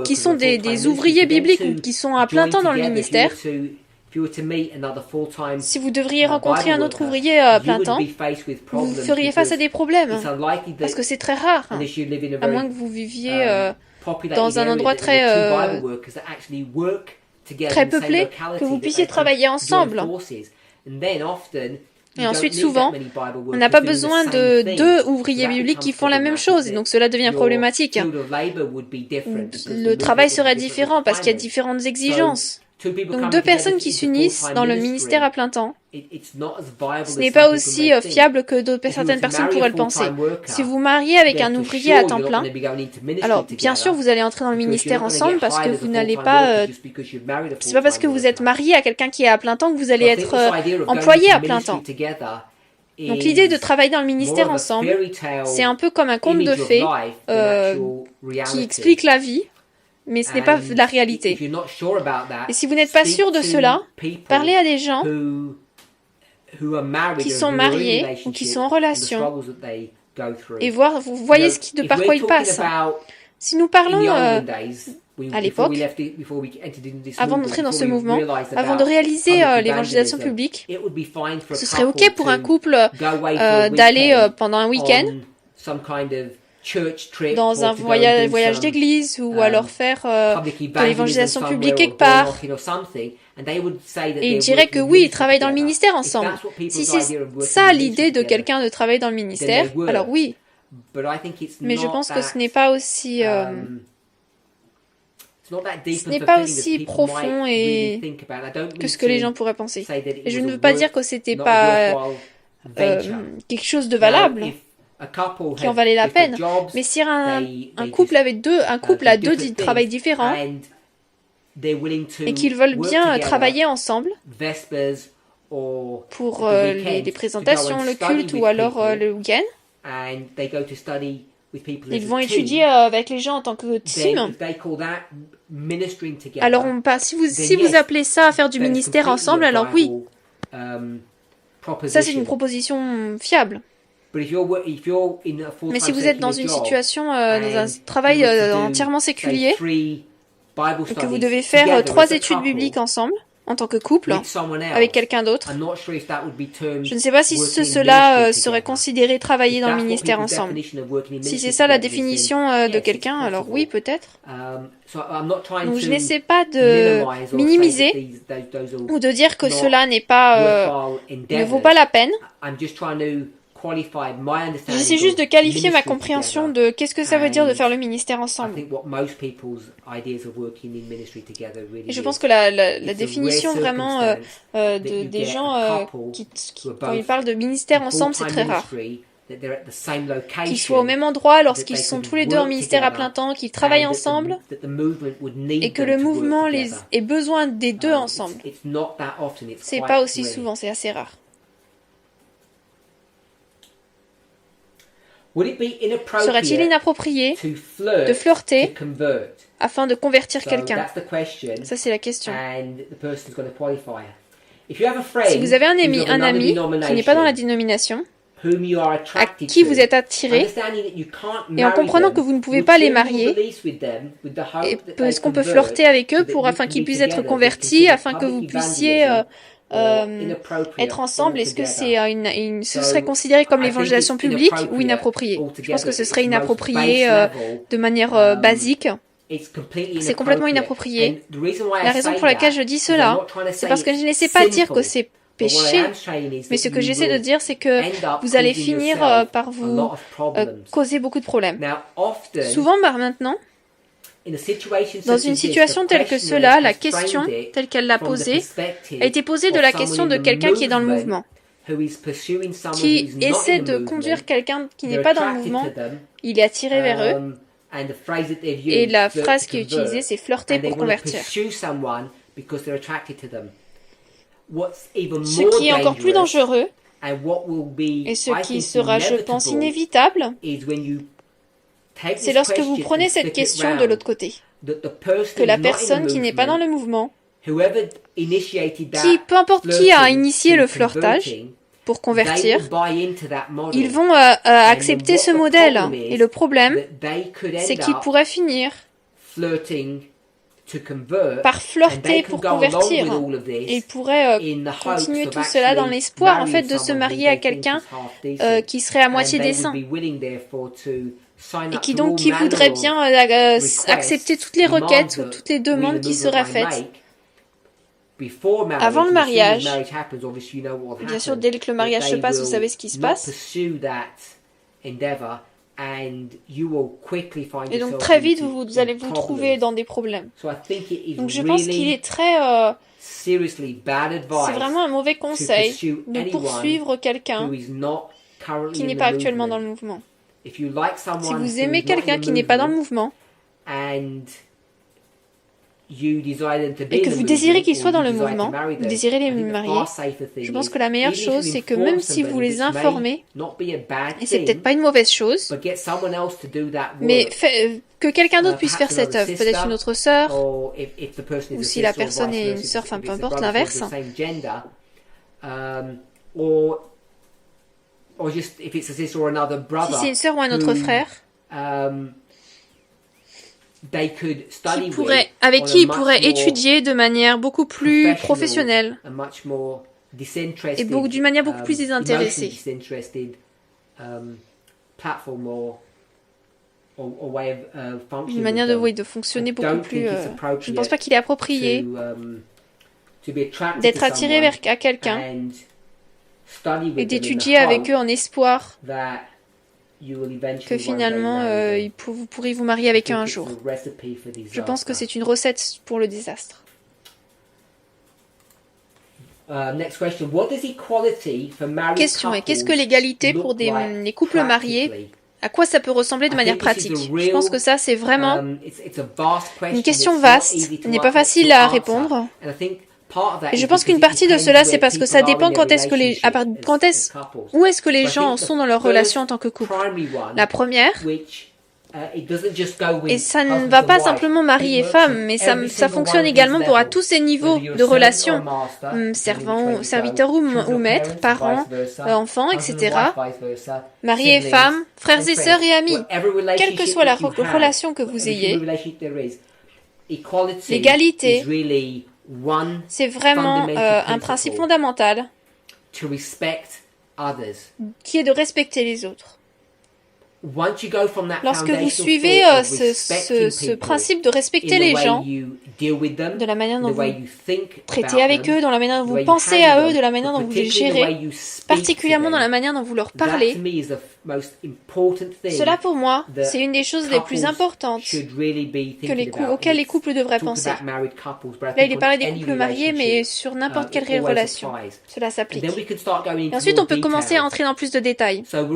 qui sont des ouvriers bibliques ou qui sont à plein temps dans le ministère, si vous devriez rencontrer un autre ouvrier à plein temps, vous feriez face à des problèmes, parce que c'est très rare, à moins que vous viviez dans un endroit très peuplé, que vous puissiez travailler ensemble. Et ensuite, souvent, on n'a pas besoin de deux ouvriers bibliques qui font la même chose, donc cela devient problématique. Le travail serait différent parce qu'il y a différentes exigences. Donc deux personnes qui s'unissent dans le ministère à plein temps, ce n'est pas aussi fiable que certaines personnes pourraient le penser. Si vous mariez avec un ouvrier à temps plein, alors bien sûr vous allez entrer dans le ministère ensemble parce que vous n'allez pas... c'est pas parce que vous êtes marié à quelqu'un qui est à plein temps que vous allez être employé à plein temps. Donc l'idée de travailler dans le ministère ensemble, c'est un peu comme un conte de fées qui explique la vie. Mais ce n'est pas la réalité. Et si vous n'êtes pas sûr de cela, parlez à des gens qui sont mariés ou qui sont en relation et vous voyez par quoi ils passent. Si nous parlons à l'époque, avant d'entrer dans ce mouvement, avant de réaliser l'évangélisation publique, ce serait OK pour un couple d'aller pendant un week-end dans un voyage d'église ou alors faire de l'évangélisation publique quelque part. Et ils diraient que oui, ils travaillent dans le ministère ensemble. Si c'est ça l'idée de quelqu'un de travailler dans le ministère, alors oui. Mais je pense que ce n'est pas aussi... ce n'est pas aussi profond que ce que les gens pourraient penser. Et je ne veux pas dire que c'était pas quelque chose de valable, qui en valait la peine. Mais si un couple a deux travails différents et qu'ils veulent bien travailler ensemble pour les présentations, le culte ou alors le week-end, ils vont étudier avec les gens en tant que team. Alors si vous appelez ça à faire du ministère ensemble, alors oui. Ça c'est une proposition fiable. Mais si vous êtes dans une situation, dans un travail entièrement séculier, et que vous devez faire 3 études bibliques ensemble, en tant que couple, avec quelqu'un d'autre, je ne sais pas si cela serait considéré travailler dans le ministère ensemble. Si c'est ça la définition de quelqu'un, alors oui, peut-être. Donc je n'essaie pas de minimiser ou de dire que cela ne vaut pas la peine. J'essaie juste de qualifier ma compréhension de qu'est-ce que ça veut dire de faire le ministère ensemble. Et je pense que la définition vraiment des gens quand ils parlent de ministère ensemble, c'est très rare. qu'ils soient au même endroit lorsqu'ils sont tous les deux en ministère à plein temps, qu'ils travaillent ensemble et que le mouvement ait besoin des deux ensemble. C'est pas aussi souvent, c'est assez rare. Serait-il inapproprié de flirter afin de convertir quelqu'un? Ça, c'est la question. Si vous avez un ami qui n'est pas dans la dénomination, à qui vous êtes attiré, et en comprenant que vous ne pouvez pas les marier, est-ce qu'on peut flirter avec eux afin qu'ils puissent être convertis, afin que vous puissiez être ensemble? Est-ce que ce serait considéré comme l'évangélisation publique ou inapproprié? Je pense que ce serait inapproprié de manière basique. C'est complètement inapproprié. La raison pour laquelle je dis cela, c'est parce que je n'essaie pas de dire que c'est péché, mais ce que j'essaie de dire, c'est que vous allez finir par vous causer beaucoup de problèmes. Souvent, maintenant, dans une situation telle que cela, la question, telle qu'elle l'a posée, a été posée de la question de quelqu'un qui est dans le mouvement, qui essaie de conduire quelqu'un qui n'est pas dans le mouvement, il est attiré vers eux, et la phrase qui est utilisée, c'est flirter pour convertir. Ce qui est encore plus dangereux, et ce qui sera, je pense, inévitable, c'est lorsque vous prenez cette question de l'autre côté, que la personne qui n'est pas dans le mouvement, peu importe qui a initié le flirtage pour convertir, ils vont accepter ce modèle. Et le problème, c'est qu'ils pourraient finir par flirter pour convertir. Et ils pourraient continuer tout cela dans l'espoir, en fait, de se marier à quelqu'un qui serait à moitié décent. Et qui voudrait bien accepter toutes les requêtes ou toutes les demandes qui seraient faites. Avant le mariage, bien sûr, dès que le mariage se passe, vous savez ce qui se passe. Et donc très vite, vous allez vous trouver dans des problèmes. Donc je pense qu'il est très... c'est vraiment un mauvais conseil de poursuivre quelqu'un qui n'est pas actuellement dans le mouvement. Si vous aimez quelqu'un qui n'est pas dans le mouvement, et que vous désirez qu'ils soient dans le mouvement, vous désirez les marier, je pense que la meilleure chose, c'est que même si vous les informez, et c'est peut-être pas une mauvaise chose, mais que quelqu'un d'autre puisse faire cette œuvre, peut-être une autre sœur, ou si la personne est une sœur, enfin peu importe, l'inverse. Si c'est une sœur ou un autre frère, avec qui il pourrait étudier de manière beaucoup plus professionnelle et d'une manière beaucoup plus désintéressée. Une manière de fonctionner beaucoup plus... je ne pense pas qu'il est approprié d'être attiré vers quelqu'un et d'étudier avec eux en espoir que finalement vous pourrez vous marier avec eux un jour. Je pense que c'est une recette pour le désastre. Question est, qu'est-ce que l'égalité pour les couples mariés? À quoi ça peut ressembler de manière pratique? Je pense que ça, c'est vraiment une question vaste. Il n'est pas facile à répondre. Et je pense qu'une partie de cela, c'est parce que ça dépend où est-ce que les gens en sont dans leur relation en tant que couple. La première, et ça ne va pas simplement mari et femme, mais ça fonctionne également à tous ces niveaux de relation, serviteur ou maître, parents, enfants, etc. Mari et femme, frères et sœurs et amis, quelle que soit la relation que vous ayez, l'égalité, c'est vraiment un principe fondamental qui est de respecter les autres. Lorsque vous suivez ce principe de respecter les gens, de la manière dont vous traitez avec eux, dans la manière dont vous pensez à eux, de la manière dont vous les gérez, particulièrement dans la manière dont vous leur parlez, cela pour moi, c'est une des choses les plus importantes auxquelles les couples devraient penser. Là, il est parlé des couples mariés, mais sur n'importe quelle relation, cela s'applique. Et ensuite, on peut commencer à entrer dans plus de détails. Donc,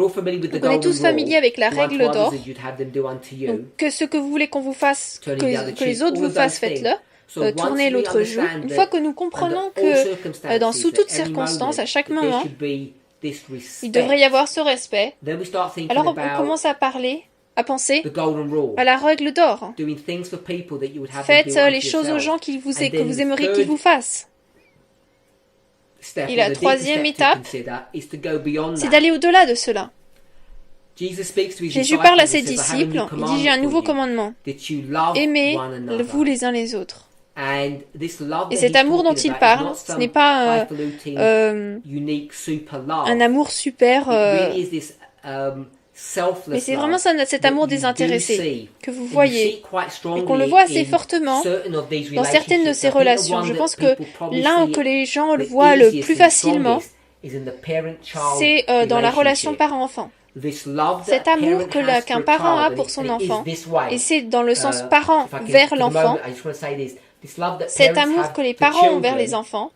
on est tous familiers avec la règle d'or. Donc, que ce que vous voulez qu'on vous fasse, que les autres vous fassent, faites-le. Tournez l'autre joue. Une fois que nous comprenons que sous toutes circonstances, à chaque moment, il devrait y avoir ce respect, alors on commence à penser à la règle d'or. Faites les choses aux gens que vous aimeriez qu'ils vous fassent. Et la troisième étape, c'est d'aller au-delà de cela. Jésus parle à ses disciples, il dit « J'ai un nouveau commandement, aimez-vous les uns les autres ». Et cet amour dont il parle, ce n'est pas un amour super, mais c'est vraiment cet amour désintéressé que vous voyez et qu'on le voit assez fortement dans certaines de ces relations. Je pense que là où les gens le voient le plus facilement, c'est dans la relation parent-enfant. Cet amour qu'un parent a pour son enfant, et c'est dans le sens parent vers l'enfant, cet amour que les parents ont vers les enfants,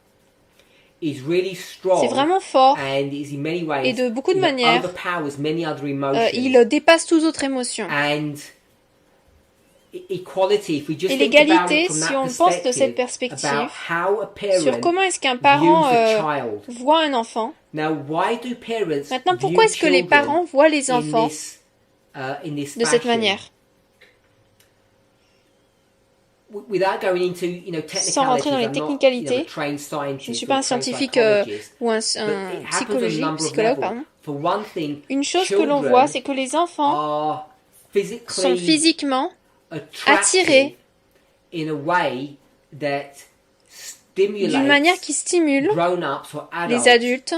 c'est vraiment fort et de beaucoup de manières, il dépasse toute autre émotion. Et l'égalité, si on pense de cette perspective, sur comment est-ce qu'un parent voit un enfant. Maintenant, pourquoi est-ce que les parents voient les enfants de cette manière? Sans rentrer dans les technicalités, je ne suis pas un scientifique ou un psychologue, pardon. Une chose que l'on voit, c'est que les enfants sont physiquement attirés d'une manière qui stimule les adultes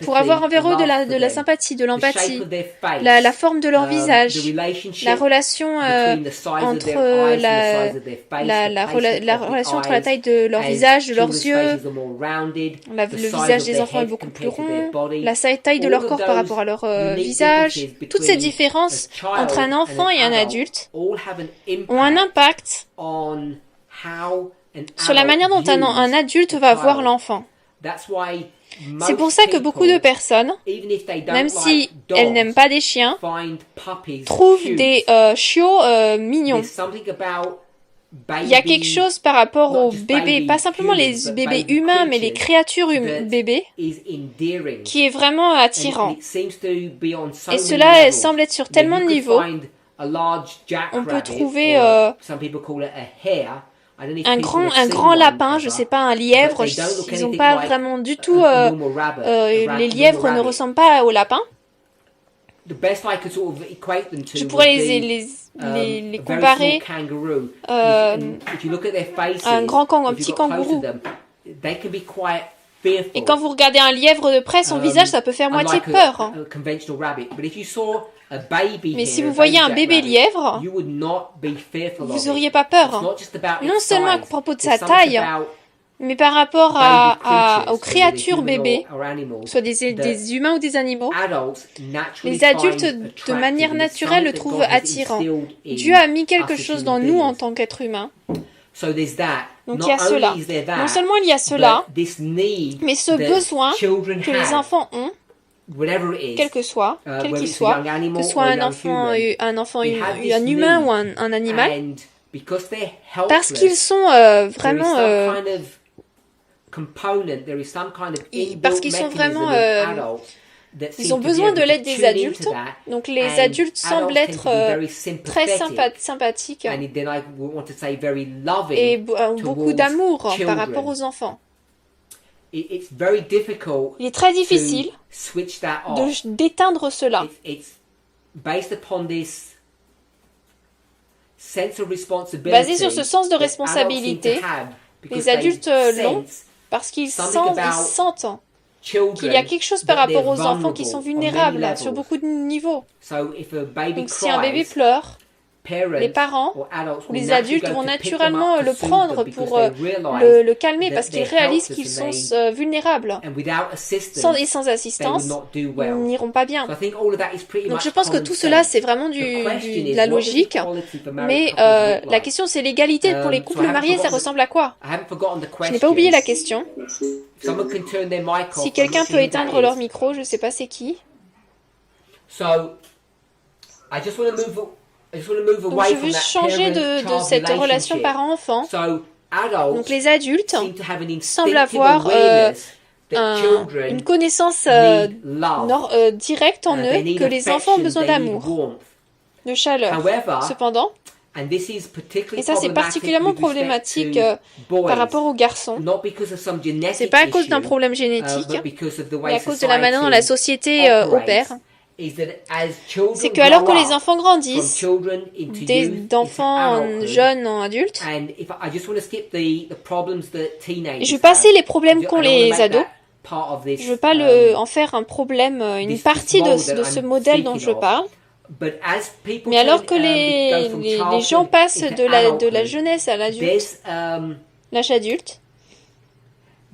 pour avoir envers eux de la sympathie, de l'empathie, la forme de leur visage, la relation entre la relation entre la taille de leur visage, de leurs yeux, le visage des enfants est beaucoup plus rond, la taille de leur corps par rapport à leur visage. Toutes ces différences entre un enfant et un adulte ont un impact sur la manière dont un adulte va voir l'enfant. C'est pour ça que beaucoup de personnes, même si elles n'aiment pas des chiens, trouvent des chiots mignons. Il y a quelque chose par rapport aux bébés, pas simplement les bébés humains, mais les créatures bébés, qui est vraiment attirant. Et cela semble être sur tellement de niveaux. On peut trouver un grand lapin, je sais pas, un lièvre, ils n'ont pas vraiment du tout, les lièvres ne ressemblent pas aux lapins. Je pourrais les comparer à un petit kangourou. Et quand vous regardez un lièvre de près, son visage, ça peut faire moitié peur. Mais si vous voyez un bébé lièvre, vous n'auriez pas peur. Non seulement à propos de sa taille, mais par rapport aux créatures bébés, soit des humains ou des animaux, les adultes, de manière naturelle, le trouvent attirant. Dieu a mis quelque chose dans nous en tant qu'êtres humains. Donc il y a cela. Non seulement il y a cela, mais ce besoin que les enfants ont, quel qu'il soit, que ce soit un enfant, un humain ou un animal, parce qu'ils sont vraiment ils ont besoin de l'aide des adultes, donc les adultes semblent être très sympathiques et beaucoup d'amour par rapport aux enfants. Il est très difficile d'éteindre cela. Basé sur ce sens de responsabilité, les adultes l'ont parce qu'ils sentent qu'il y a quelque chose par rapport aux enfants qui sont vulnérables sur beaucoup de niveaux. Donc si un bébé pleure, les parents ou les adultes vont naturellement le prendre pour le calmer parce qu'ils réalisent qu'ils sont vulnérables. Sans assistance, ils n'iront pas bien. Donc je pense que tout cela, c'est vraiment de la logique. Mais la question, c'est l'égalité pour les couples mariés, ça ressemble à quoi? Je n'ai pas oublié la question. Si quelqu'un peut éteindre leur micro, je ne sais pas c'est qui. Donc je veux changer de cette relation parent-enfant. Donc les adultes semblent avoir une connaissance directe en eux que les enfants ont besoin d'amour, de chaleur. Cependant, et ça c'est particulièrement problématique par rapport aux garçons, c'est pas à cause d'un problème génétique, mais à cause de la manière dont la société opère. C'est que alors que les enfants grandissent, d'enfants jeunes en adultes, je vais passer les problèmes qu'ont les ados. Je ne veux pas en faire un problème, une partie de ce modèle dont je parle. Mais alors que les gens passent de la jeunesse à l'adulte, l'âge adulte,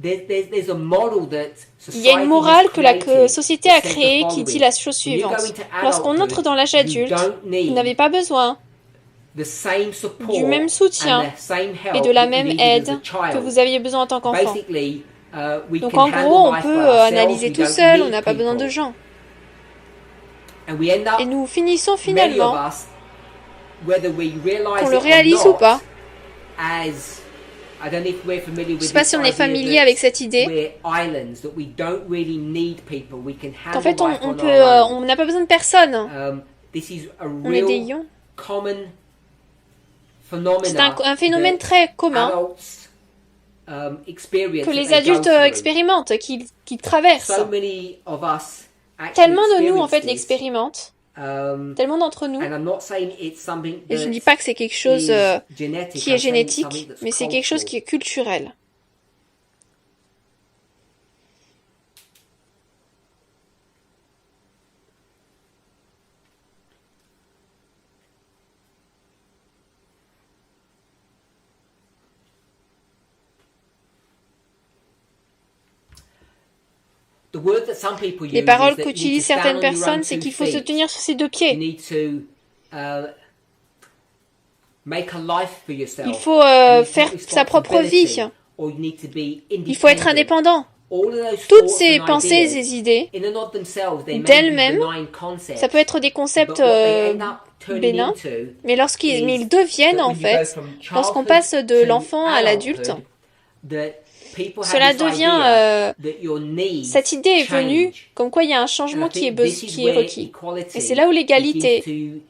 il y a une morale que la société a créée qui dit la chose suivante. Lorsqu'on entre dans l'âge adulte, vous n'avez pas besoin du même soutien et de la même aide que vous aviez besoin en tant qu'enfant. Donc en gros, on peut analyser tout seul, on n'a pas besoin de gens. Et nous finissons finalement, qu'on le réalise ou pas, je ne sais pas si on est familier avec cette idée. En fait, on n'a pas besoin de personne. On est des ions. C'est un phénomène très commun que les adultes expérimentent, qu'ils traversent. Tellement de nous, en fait, l'expérimentent. Tellement d'entre nous. Et je ne dis pas que c'est quelque chose qui est génétique, mais c'est quelque chose qui est culturel. Les paroles qu'utilisent certaines personnes, c'est qu'il faut se tenir sur ses deux pieds. Il faut faire sa propre vie. Il faut être indépendant. Toutes ces pensées, ces idées, d'elles-mêmes, ça peut être des concepts bénins, mais ils deviennent, en fait, lorsqu'on passe de l'enfant à l'adulte, cela devient... cette idée est venue comme quoi il y a un changement qui est requis. Et c'est là où l'égalité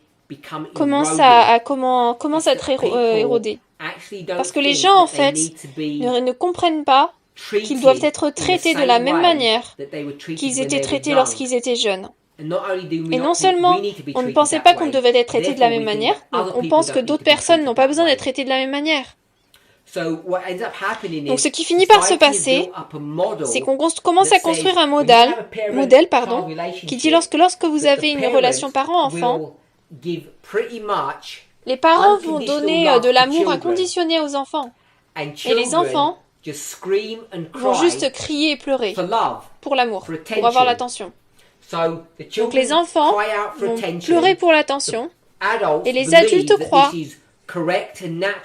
commence à être érodée. Parce que les gens, en fait, ne comprennent pas qu'ils doivent être traités de la même manière qu'ils étaient traités lorsqu'ils étaient jeunes. Et non seulement on ne pensait pas qu'on devait être traité de la même manière, donc on pense que d'autres personnes n'ont pas besoin d'être traitées de la même manière. Donc ce qui finit par se passer, c'est qu'on commence à construire un modèle, qui dit lorsque vous avez une relation parent-enfant, les parents vont donner de l'amour inconditionnel aux enfants. Et les enfants vont juste crier et pleurer pour l'amour, pour avoir l'attention. Donc les enfants vont pleurer pour l'attention et les adultes croient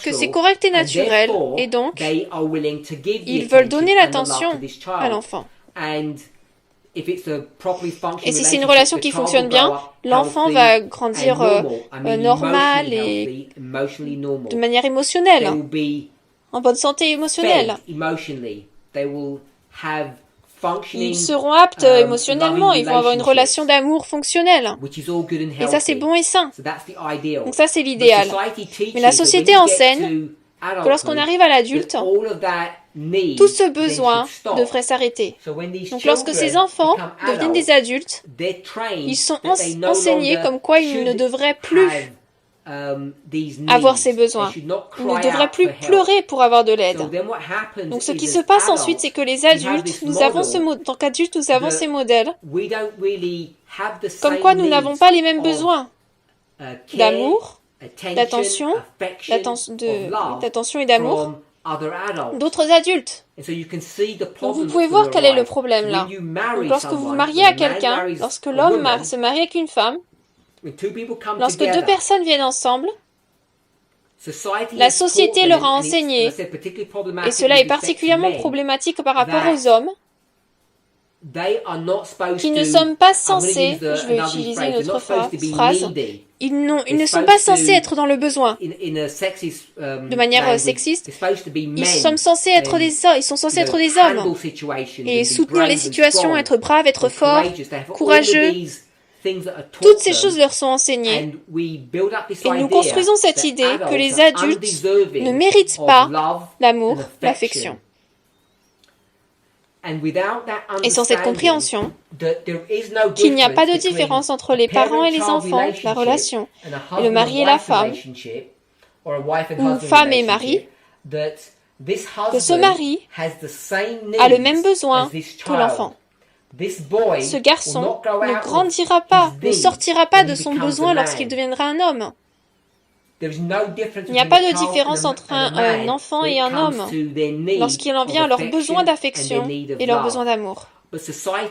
que c'est correct et naturel et donc ils veulent donner l'attention à l'enfant. Et si c'est une relation qui fonctionne bien, l'enfant va grandir normal et de manière émotionnelle, en bonne santé émotionnelle. Ils seront aptes émotionnellement, ils vont avoir une relation d'amour fonctionnelle. Et ça, c'est bon et sain. Donc ça, c'est l'idéal. Mais la société enseigne que lorsqu'on arrive à l'adulte, tout ce besoin devrait s'arrêter. Donc lorsque ces enfants deviennent des adultes, ils sont enseignés comme quoi ils ne devraient plus avoir ces besoins. Ils ne devraient plus pleurer pour avoir de l'aide. Donc ce qui se passe ensuite, c'est que les adultes, en tant qu'adultes, nous avons ces modèles, comme quoi nous n'avons pas les mêmes besoins d'amour, d'attention et d'amour d'autres adultes. Donc vous pouvez voir quel est le problème là. Donc lorsque vous vous mariez à quelqu'un, lorsque l'homme se marie avec une femme, lorsque deux personnes viennent ensemble, la société leur a enseigné, et cela est particulièrement problématique par rapport aux hommes, qui ne sont pas censés, je vais utiliser une autre phrase, ils ne sont pas censés être dans le besoin. De manière sexiste, ils sont censés être des hommes et soutenir les situations, être braves, être forts, courageux. Toutes ces choses leur sont enseignées. Et nous construisons cette idée que les adultes ne méritent pas l'amour, l'affection. Et sans cette compréhension, qu'il n'y a pas de différence entre les parents et les enfants, la relation, et le mari et la femme, ou femme et mari, que ce mari a le même besoin que l'enfant. Ce garçon ne grandira pas, ne sortira pas de son besoin lorsqu'il deviendra un homme. Il n'y a pas de différence entre un enfant et un homme lorsqu'il en vient à leurs besoins d'affection et leurs besoins d'amour.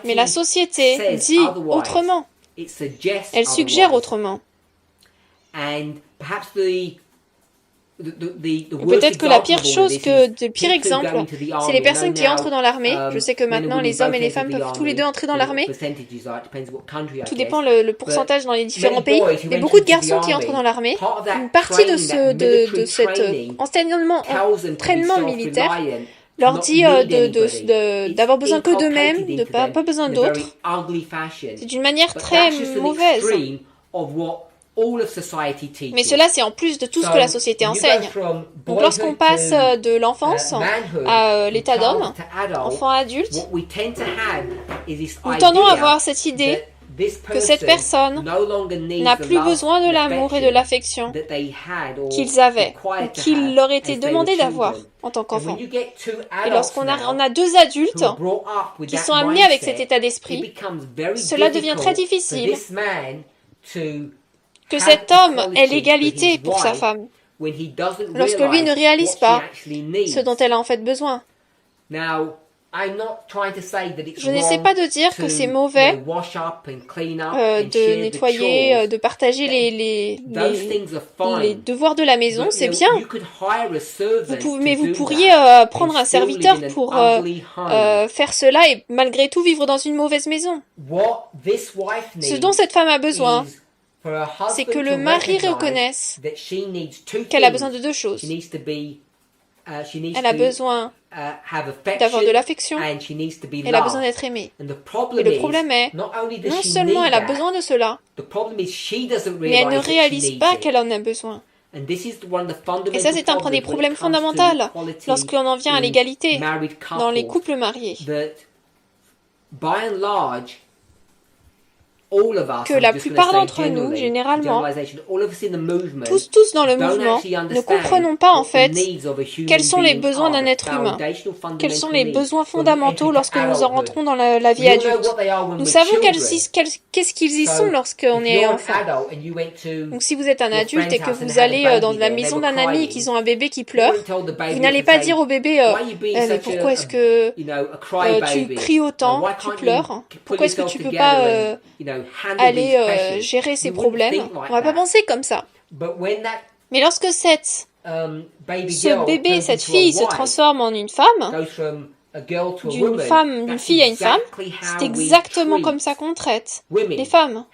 Mais la société dit autrement. Elle suggère autrement. Peut-être que la pire chose, le pire exemple, c'est les personnes qui entrent dans l'armée. Je sais que maintenant les hommes et les femmes peuvent tous les deux entrer dans l'armée. Tout dépend le pourcentage dans les différents pays. Mais beaucoup de garçons qui entrent dans l'armée, une partie de cet entraînement militaire leur dit d'avoir besoin que d'eux-mêmes, de pas besoin d'autres. C'est d'une manière très mauvaise. Mais cela, c'est en plus de tout ce que la société enseigne. Donc lorsqu'on passe de l'enfance à l'état d'homme, enfant à adulte, nous tendons à avoir cette idée que cette personne n'a plus besoin de l'amour et de l'affection qu'ils avaient, ou qu'il leur était demandé d'avoir en tant qu'enfant. Et lorsqu'on a deux adultes qui sont amenés avec cet état d'esprit, cela devient très difficile que cet homme ait l'égalité pour sa femme, lorsque lui ne réalise pas ce dont elle a en fait besoin. Je n'essaie pas de dire que c'est mauvais de nettoyer, de partager les devoirs de la maison, c'est bien. Mais vous pourriez prendre un serviteur pour faire cela et malgré tout vivre dans une mauvaise maison. Ce dont cette femme a besoin, c'est que le mari reconnaisse qu'elle a besoin de deux choses. Elle a besoin d'avoir de l'affection et elle a besoin d'être aimée. Et le problème est, non seulement elle a besoin de cela, mais elle ne réalise pas qu'elle en a besoin. Et ça, c'est un des problèmes fondamentaux lorsqu'on en vient à l'égalité dans les couples mariés. Que la plupart d'entre nous, généralement, tous dans le mouvement, ne comprenons pas en fait quels sont les besoins d'un être humain, quels sont les besoins fondamentaux lorsque nous rentrons dans la vie adulte. Nous savons qu'est-ce qu'ils y sont lorsqu'on est enfant. Donc si vous êtes un adulte et que vous allez dans la maison d'un ami et qu'ils ont un bébé qui pleure, vous n'allez pas dire au bébé mais pourquoi est-ce que tu cries autant, tu pleures, pourquoi est-ce que tu peux pas aller gérer ces problèmes. On va pas penser comme ça. Mais lorsque ce bébé, cette fille se transforme en une femme, d'une fille à une femme, c'est exactement comme ça qu'on traite les femmes.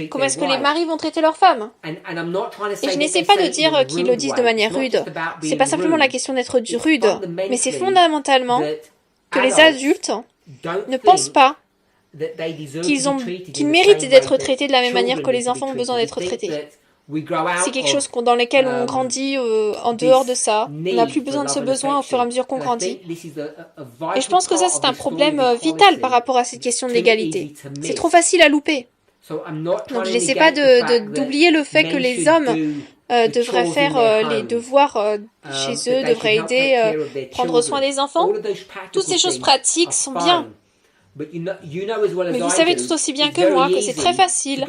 Comment est-ce que les maris vont traiter leurs femmes? Et je n'essaie pas de dire qu'ils le disent de manière rude. C'est pas simplement la question d'être rude, mais c'est fondamentalement que les adultes ne pensent pas qu'ils méritent d'être traités de la même manière que les enfants ont besoin d'être traités. C'est quelque chose dans lequel on grandit en dehors de ça. On n'a plus besoin de ce besoin au fur et à mesure qu'on grandit. Et je pense que ça, c'est un problème vital par rapport à cette question de l'égalité. C'est trop facile à louper. Donc je n'essaie pas d'oublier le fait que les hommes devraient faire les devoirs chez eux, devraient aider, prendre soin des enfants. Toutes ces choses pratiques sont bien. Mais vous savez tout aussi bien que moi que c'est très facile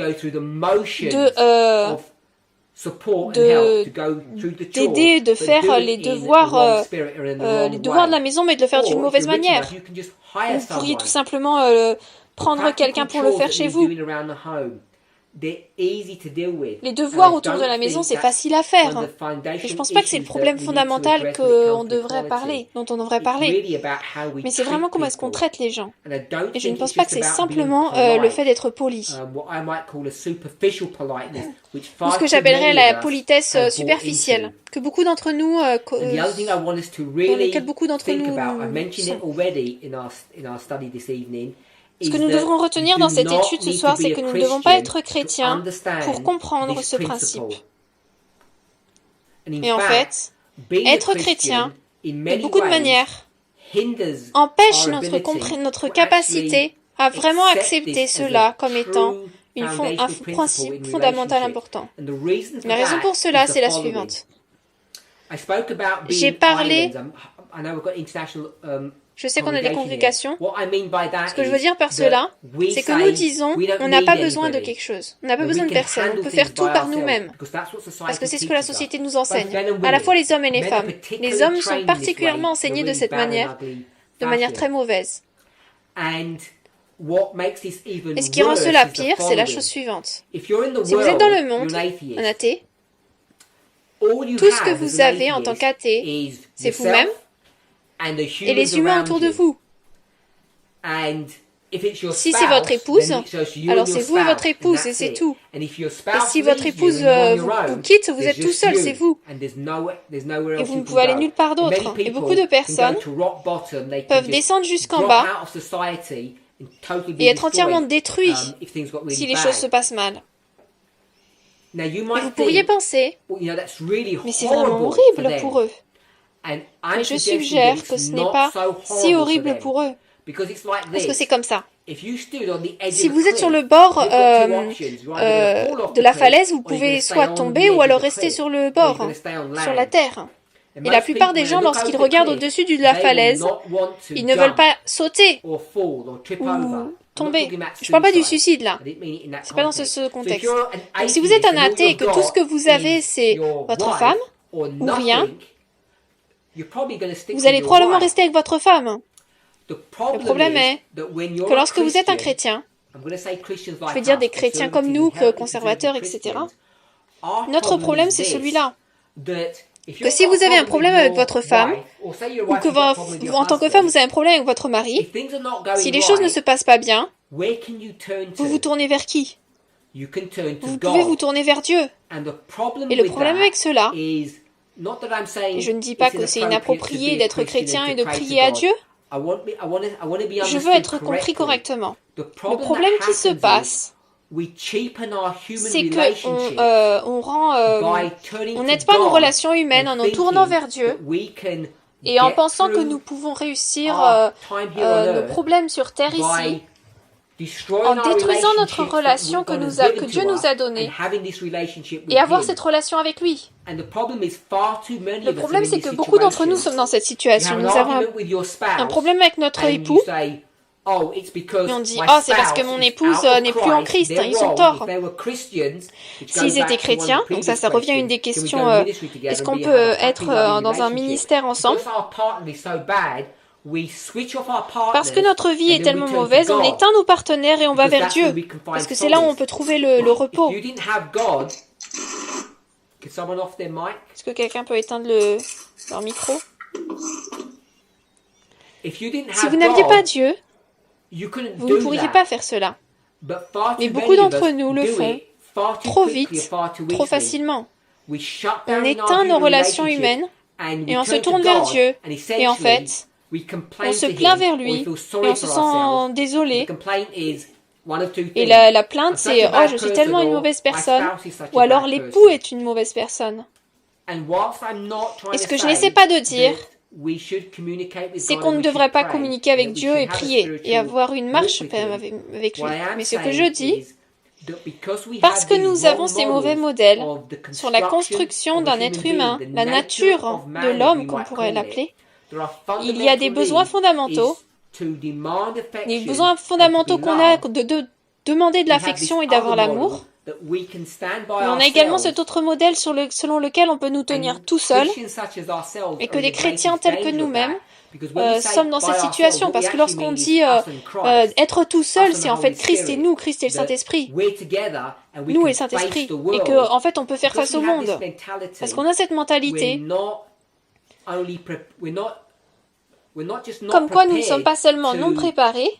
d'aider, de faire les devoirs de la maison, mais de le faire d'une mauvaise manière. Vous pourriez tout simplement prendre quelqu'un pour le faire chez vous. Les devoirs autour de la maison, c'est facile à faire. Mais je ne pense pas que c'est le problème fondamental dont on devrait parler. Mais c'est vraiment comment est-ce qu'on traite les gens. Et je ne pense pas que c'est simplement le fait d'être poli. Ou ce que j'appellerais la politesse superficielle, que beaucoup d'entre nous, dans lesquels beaucoup d'entre nous sont. Ce que nous devrons retenir dans cette étude ce soir, c'est que nous ne devons pas être chrétiens pour comprendre ce principe. Et en fait, être chrétien, de beaucoup de manières, empêche notre capacité à vraiment accepter cela comme étant un principe fondamental important. La raison pour cela, c'est la suivante. J'ai parlé... Je sais qu'on a des congrégations. Ce que je veux dire par cela, c'est que nous disons, on n'a pas besoin de quelque chose. On n'a pas besoin de personne. On peut faire tout par nous-mêmes. Parce que c'est ce que la société nous enseigne. À la fois les hommes et les femmes. Les hommes sont particulièrement enseignés de cette manière, de manière très mauvaise. Et ce qui rend cela pire, c'est la chose suivante. Si vous êtes dans le monde, un athée, tout ce que vous avez en tant qu'athée, c'est vous-même, et les humains autour de vous. Si c'est votre épouse, alors c'est vous et votre épouse, et c'est tout. Et si votre épouse vous quitte, vous êtes tout seul, c'est vous. Et vous ne pouvez aller nulle part d'autre. Et beaucoup de personnes peuvent descendre jusqu'en bas et être entièrement détruits si les choses se passent mal. Et vous pourriez penser, mais c'est vraiment horrible pour eux. Mais je suggère que ce n'est pas si horrible pour eux. Parce que c'est comme ça. Si vous êtes sur le bord de la falaise, vous pouvez soit tomber ou alors rester sur le bord, sur la terre. Et la plupart des gens, lorsqu'ils regardent au-dessus de la falaise, ils ne veulent pas sauter ou tomber. Je ne parle pas du suicide là. C'est pas dans ce contexte. Donc si vous êtes un athée et que tout ce que vous avez c'est votre femme ou rien, vous allez probablement rester avec votre femme. Le problème est que lorsque vous êtes un chrétien, je vais dire des chrétiens comme nous, conservateurs, etc., notre problème c'est celui-là. Que si vous avez un problème avec votre femme, ou que en tant que femme vous avez un problème avec votre mari, si les choses ne se passent pas bien, vous vous tournez vers qui? Vous pouvez vous tourner vers Dieu. Et le problème avec cela, et je ne dis pas que c'est inapproprié d'être chrétien et de prier à Dieu, je veux être compris correctement. Le problème qui se passe, c'est que on n'aide pas nos relations humaines en nous tournant vers Dieu et en pensant que nous pouvons réussir nos problèmes sur terre ici, en détruisant notre relation que Dieu nous a donnée et avoir cette relation avec lui. Le problème, c'est que beaucoup d'entre nous sommes dans cette situation. Nous avons un problème avec notre époux et on dit « Oh, c'est parce que mon épouse n'est plus en Christ, ils ont tort. » S'ils étaient chrétiens, donc ça revient à une des questions, est-ce qu'on peut être dans un ministère ensemble? Parce que notre vie est tellement mauvaise, on éteint nos partenaires et on va vers Dieu. Parce que c'est là où on peut trouver le repos. Est-ce que quelqu'un peut éteindre leur micro? Si vous n'aviez pas Dieu, vous ne pourriez pas faire cela. Mais beaucoup d'entre nous le font trop vite, trop facilement. On éteint nos relations humaines et on se tourne vers Dieu. Et en fait, on se plaint vers lui et on se sent désolé. Et la plainte, c'est « Oh, je suis tellement une mauvaise personne » ou alors « L'époux est une mauvaise personne ». Et ce que je n'essaie pas de dire, c'est qu'on ne devrait pas communiquer avec Dieu et prier et avoir une marche avec lui. Mais ce que je dis, Parce que nous avons ces mauvais modèles sur la construction d'un être humain, la nature de l'homme, qu'on pourrait l'appeler, il y a des besoins fondamentaux. Les besoins fondamentaux qu'on a de demander de l'affection et d'avoir l'amour. Mais on a également cet autre modèle selon lequel on peut nous tenir tout seuls et que des chrétiens tels que nous-mêmes sommes dans cette situation. Parce que lorsqu'on dit être tout seul, c'est en fait Christ et nous, Christ et le Saint-Esprit. Nous et le Saint-Esprit. Et qu'en fait, on peut faire face au monde. Parce qu'on a cette mentalité comme quoi nous ne sommes pas seulement non préparés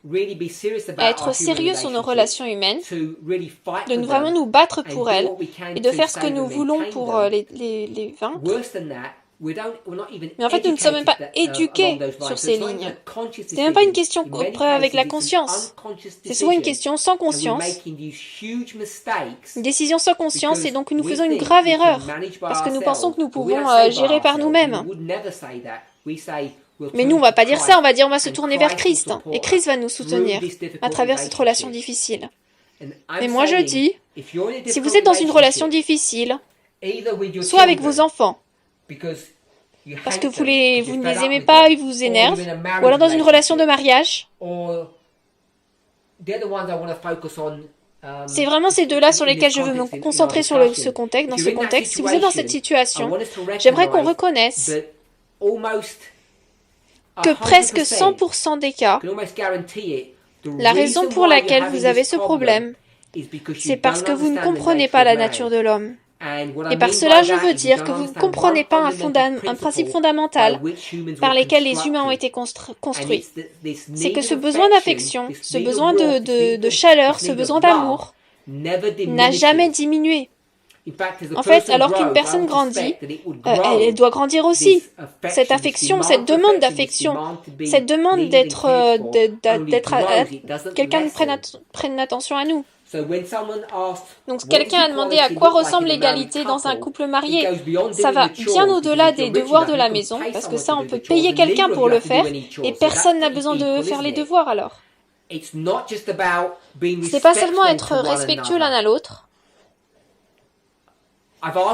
à être sérieux sur nos relations humaines, de vraiment nous battre pour elles et de faire ce que nous voulons pour les vaincre. Mais en fait, nous ne sommes même pas éduqués sur ces lignes. Ce n'est même pas une question avec la conscience. C'est souvent une question sans conscience. Une décision sans conscience, et donc nous faisons une grave erreur parce que nous pensons que nous pouvons gérer par nous-mêmes. Mais nous, on va pas dire ça, on va dire on va se tourner vers Christ. Et Christ va nous soutenir à travers cette relation difficile. Mais moi je dis, si vous êtes dans une relation difficile, soit avec vos enfants, parce que vous ne les aimez pas, ils vous énervent, ou alors dans une relation de mariage, c'est vraiment ces deux-là sur lesquels je veux me concentrer dans ce contexte. Si vous êtes dans cette situation, j'aimerais qu'on reconnaisse que presque 100% des cas, la raison pour laquelle vous avez ce problème, c'est parce que vous ne comprenez pas la nature de l'homme. Et par cela, je veux dire que vous ne comprenez pas un principe fondamental par lequel les humains ont été construits. C'est que ce besoin d'affection, ce besoin de chaleur, ce besoin d'amour n'a jamais diminué. En fait, alors qu'une personne grandit, elle doit grandir aussi. Cette affection, cette demande d'affection, cette demande quelqu'un prenne attention à nous. Donc quelqu'un a demandé à quoi ressemble l'égalité dans un couple marié. Ça va bien au-delà des devoirs de la maison, parce que ça on peut payer quelqu'un pour le faire, et personne n'a besoin de faire les devoirs alors. C'est pas seulement être respectueux l'un à l'autre.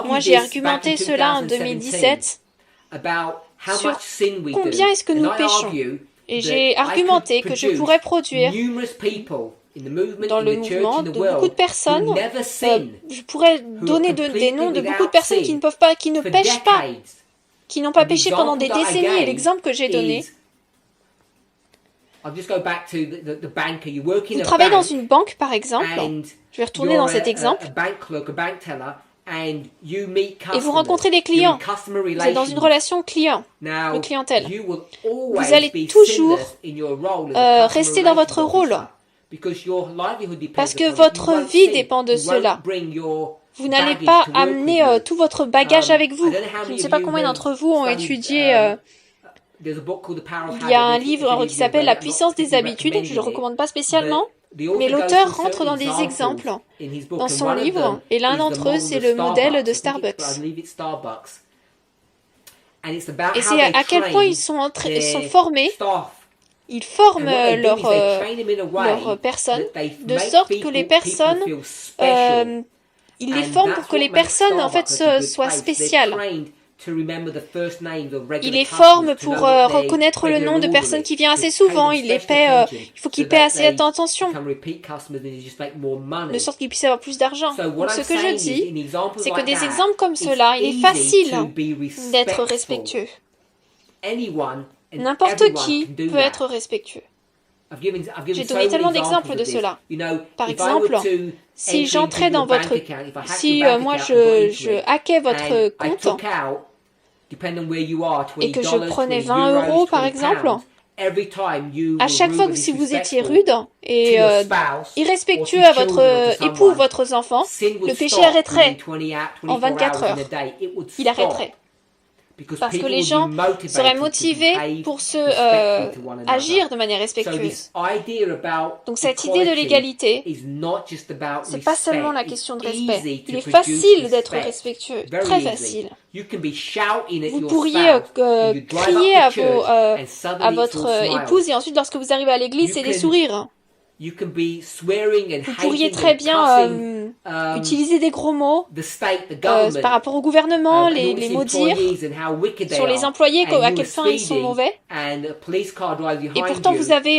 Moi, j'ai argumenté cela en 2017 sur combien est-ce que nous péchons. Et j'ai argumenté que je pourrais produire dans le mouvement de beaucoup de personnes, je pourrais donner des noms de beaucoup de personnes qui ne pêchent pas, qui n'ont pas péché pendant des décennies. Et l'exemple que j'ai donné, vous travaillez dans une banque par exemple, je vais retourner dans cet exemple, et vous rencontrez des clients, vous êtes dans une relation clientèle. Vous allez toujours rester dans votre rôle, parce que votre vie dépend de cela. Vous n'allez pas amener tout votre bagage avec vous. Je ne sais pas combien d'entre vous ont étudié... il y a un livre qui s'appelle « La puissance des habitudes », je ne le recommande pas spécialement. Mais l'auteur rentre dans des exemples dans son livre, et l'un d'entre eux, c'est le modèle de Starbucks. Et c'est à quel point ils sont formés, ils forment leurs personnes, de sorte que les personnes, ils les forment pour que les personnes, en fait, soient spéciales. Il les forme pour reconnaître le nom de personnes qui viennent assez souvent. Il faut qu'ils paient assez attention, de sorte qu'ils puissent avoir plus d'argent. Donc ce que je dis, c'est que des exemples comme cela, il est facile d'être respectueux. N'importe qui peut être respectueux. J'ai donné tellement d'exemples de cela. Par exemple, si j'entrais dans votre... Si moi je hackais votre compte, et que je prenais 20 € par exemple, à chaque fois que si vous étiez rude et irrespectueux à votre époux ou votre enfant, le péché arrêterait en 24 heures. Il arrêterait. Parce que les gens seraient motivés pour agir de manière respectueuse. Donc cette idée de l'égalité, c'est pas seulement la question de respect. Il est facile d'être respectueux, très facile. Vous pourriez crier à votre épouse, et ensuite lorsque vous arrivez à l'église, c'est des sourires. Vous pourriez très bien utiliser des gros mots par rapport au gouvernement, les maudire sur les employés, à quel point ils sont mauvais. Et pourtant, vous avez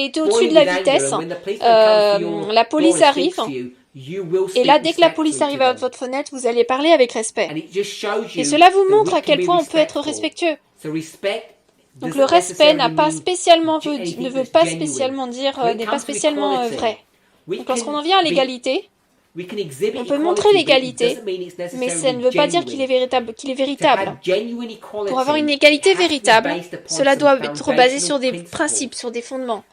été au-dessus de la vitesse. La police arrive. Et là, dès que la police arrive à votre fenêtre, vous allez parler avec respect. Et cela vous montre à quel point on peut être respectueux. Donc le respect ne veut pas spécialement dire, n'est pas spécialement vrai. Donc lorsqu'on en vient à l'égalité, on peut montrer l'égalité, mais ça ne veut pas dire qu'il est véritable. Pour avoir une égalité véritable, cela doit être basé sur des principes, sur des fondements.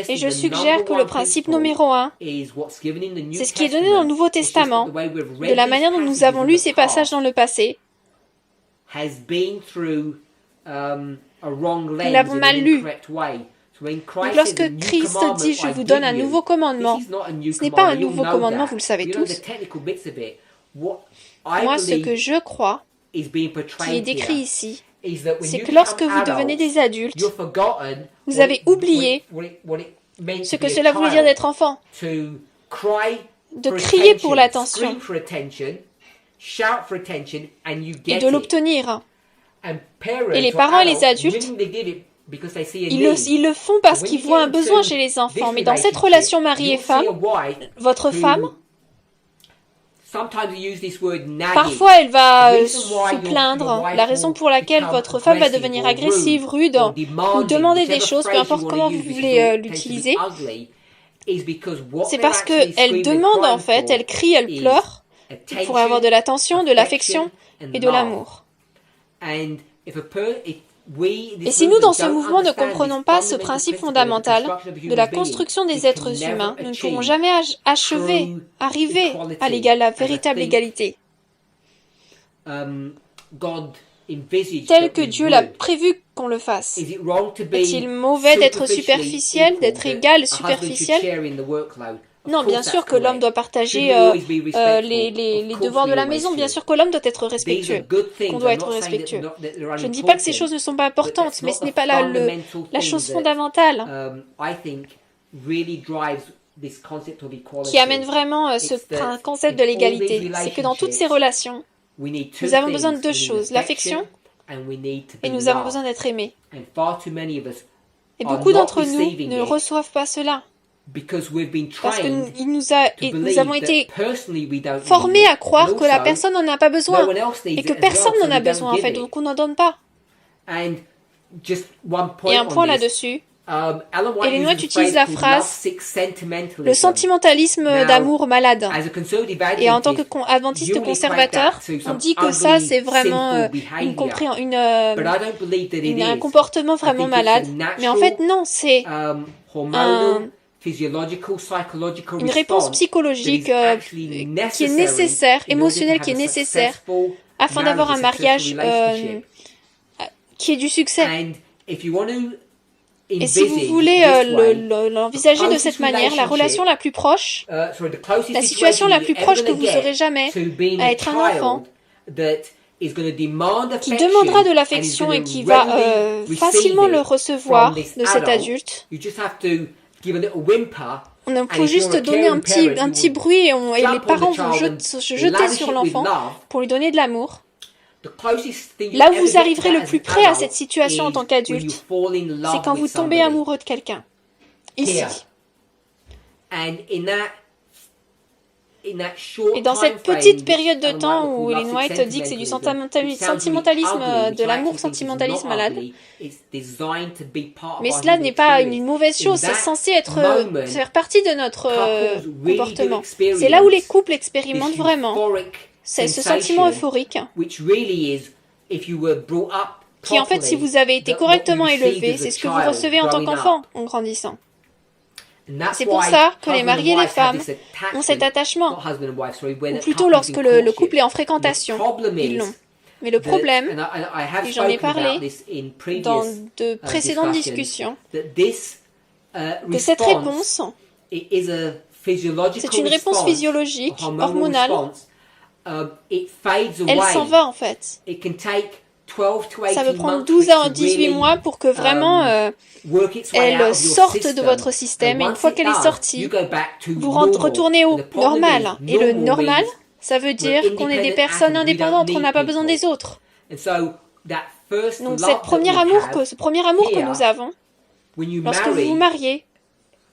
Et je suggère que le principe numéro 1, c'est ce qui est donné dans le Nouveau Testament, de la manière dont nous avons lu ces passages dans le passé. Nous l'avons mal lu. Donc lorsque Christ dit « Je vous donne un nouveau commandement », ce n'est pas un nouveau commandement, vous le savez tous. Moi, ce que je crois, qui est décrit ici, c'est que lorsque vous devenez des adultes, vous avez oublié ce que cela voulait dire d'être enfant, de crier pour l'attention et de l'obtenir. Et les parents et les adultes, ils le font parce qu'ils voient un besoin chez les enfants. Mais dans cette relation mari et femme, votre femme, parfois elle va se plaindre. La raison pour laquelle votre femme va devenir agressive, rude, ou demander des choses, peu importe comment vous voulez l'utiliser, c'est parce qu'elle demande en fait, elle crie, elle pleure, pour avoir de l'attention, de l'affection et de l'amour. Et si nous, dans ce mouvement, ne comprenons pas ce principe fondamental de la construction des êtres humains, nous ne pourrons jamais arriver à la véritable égalité. Tel que Dieu l'a prévu qu'on le fasse. Est-il mauvais d'être superficiel, d'être égal, superficiel ? Non, bien sûr que l'homme doit partager les devoirs de la maison. Bien sûr que l'homme doit être respectueux, qu'on doit être respectueux. Je ne dis pas que ces choses ne sont pas importantes, mais ce n'est pas la chose fondamentale qui amène vraiment ce concept de l'égalité. C'est que dans toutes ces relations, nous avons besoin de deux choses, l'affection et nous avons besoin d'être aimés. Et beaucoup d'entre nous ne reçoivent pas cela. Parce que nous avons été formés à croire que la personne n'en a pas besoin et que personne n'en a besoin en fait, donc on n'en donne pas. Et un point là-dessus, Ellen White utilise la phrase « le sentimentalisme d'amour malade ». Et en tant qu'adventiste conservateur, on dit que ça c'est vraiment un comportement vraiment malade. Mais en fait non, c'est une réponse psychologique qui est nécessaire, émotionnelle qui est nécessaire afin d'avoir un mariage qui ait du succès. Et si vous voulez l'envisager de cette manière, la relation la plus proche, la situation la plus proche que vous aurez jamais à être un enfant qui demandera de l'affection et qui va facilement le recevoir de cet adulte. Il faut juste donner un petit bruit et les parents vont se jeter sur l'enfant pour lui donner de l'amour. Là où vous arriverez le plus près à cette situation en tant qu'adulte, c'est quand vous tombez amoureux de quelqu'un. Ici. Et dans cette petite période de temps où Ellen White dit que c'est du sentimentalisme, de l'amour sentimentalisme malade, mais cela n'est pas une mauvaise chose, c'est censé faire partie de notre comportement. C'est là où les couples expérimentent vraiment. C'est ce sentiment euphorique qui, en fait, si vous avez été correctement élevé, c'est ce que vous recevez en tant qu'enfant en grandissant. C'est pour ça que les mariés et les femmes ont cet attachement, ou plutôt lorsque le couple est en fréquentation, ils l'ont. Mais le problème, et j'en ai parlé dans de précédentes discussions, que cette réponse, c'est une réponse physiologique, hormonale. Elle s'en va en fait. Ça peut prendre 12 à 18 mois pour que vraiment elle sorte de votre système. Et une fois qu'elle est sortie, vous retournez au normal. Et le normal, ça veut dire qu'on est des personnes indépendantes, qu'on n'a pas besoin des autres. Donc ce premier amour que nous avons, lorsque vous vous mariez,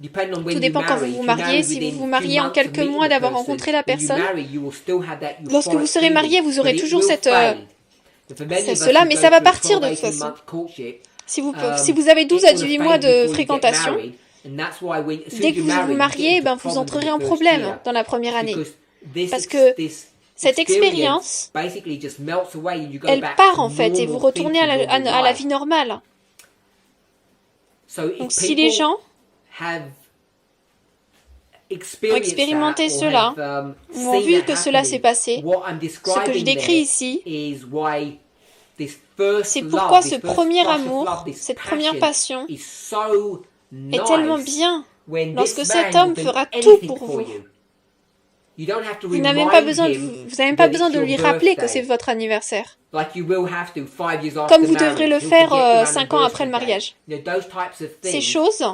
tout dépend quand vous vous mariez. Si vous vous mariez en quelques mois d'avoir rencontré la personne, lorsque vous serez marié, vous aurez toujours cela, mais ça va partir de toute façon. Si vous avez 12 à 18 mois de fréquentation, dès que vous vous mariez, vous entrerez en problème dans la première année. Parce que cette expérience, elle part en fait, et vous retournez à la vie normale. Donc si les gens ont expérimenté cela, ont vu que cela s'est passé, ce que je décris ici, c'est pourquoi ce premier amour, cette première passion est tellement bien lorsque cet homme fera tout pour vous. Vous n'avez même pas besoin de lui rappeler que c'est votre anniversaire. Comme vous devrez le faire 5 ans après le mariage. Ces choses,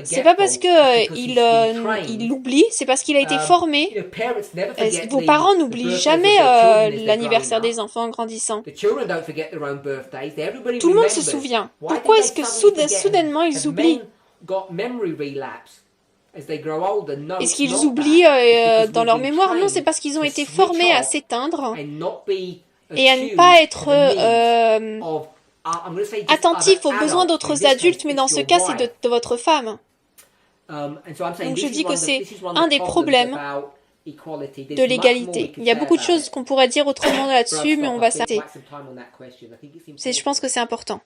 c'est pas parce qu'il l'oublie, c'est parce qu'il a été formé. Vos parents n'oublient jamais l'anniversaire des enfants en grandissant. Tout le monde se souvient. Pourquoi est-ce que soudainement ils oublient? Est-ce qu'ils oublient dans leur mémoire? Non, c'est parce qu'ils ont été formés à s'éteindre et à ne pas être attentifs aux besoins d'autres adultes, mais dans ce cas, c'est de votre femme. Donc je dis que c'est un des problèmes de l'égalité. Il y a beaucoup de choses qu'on pourrait dire autrement là-dessus, mais on va s'arrêter. Je pense que c'est important.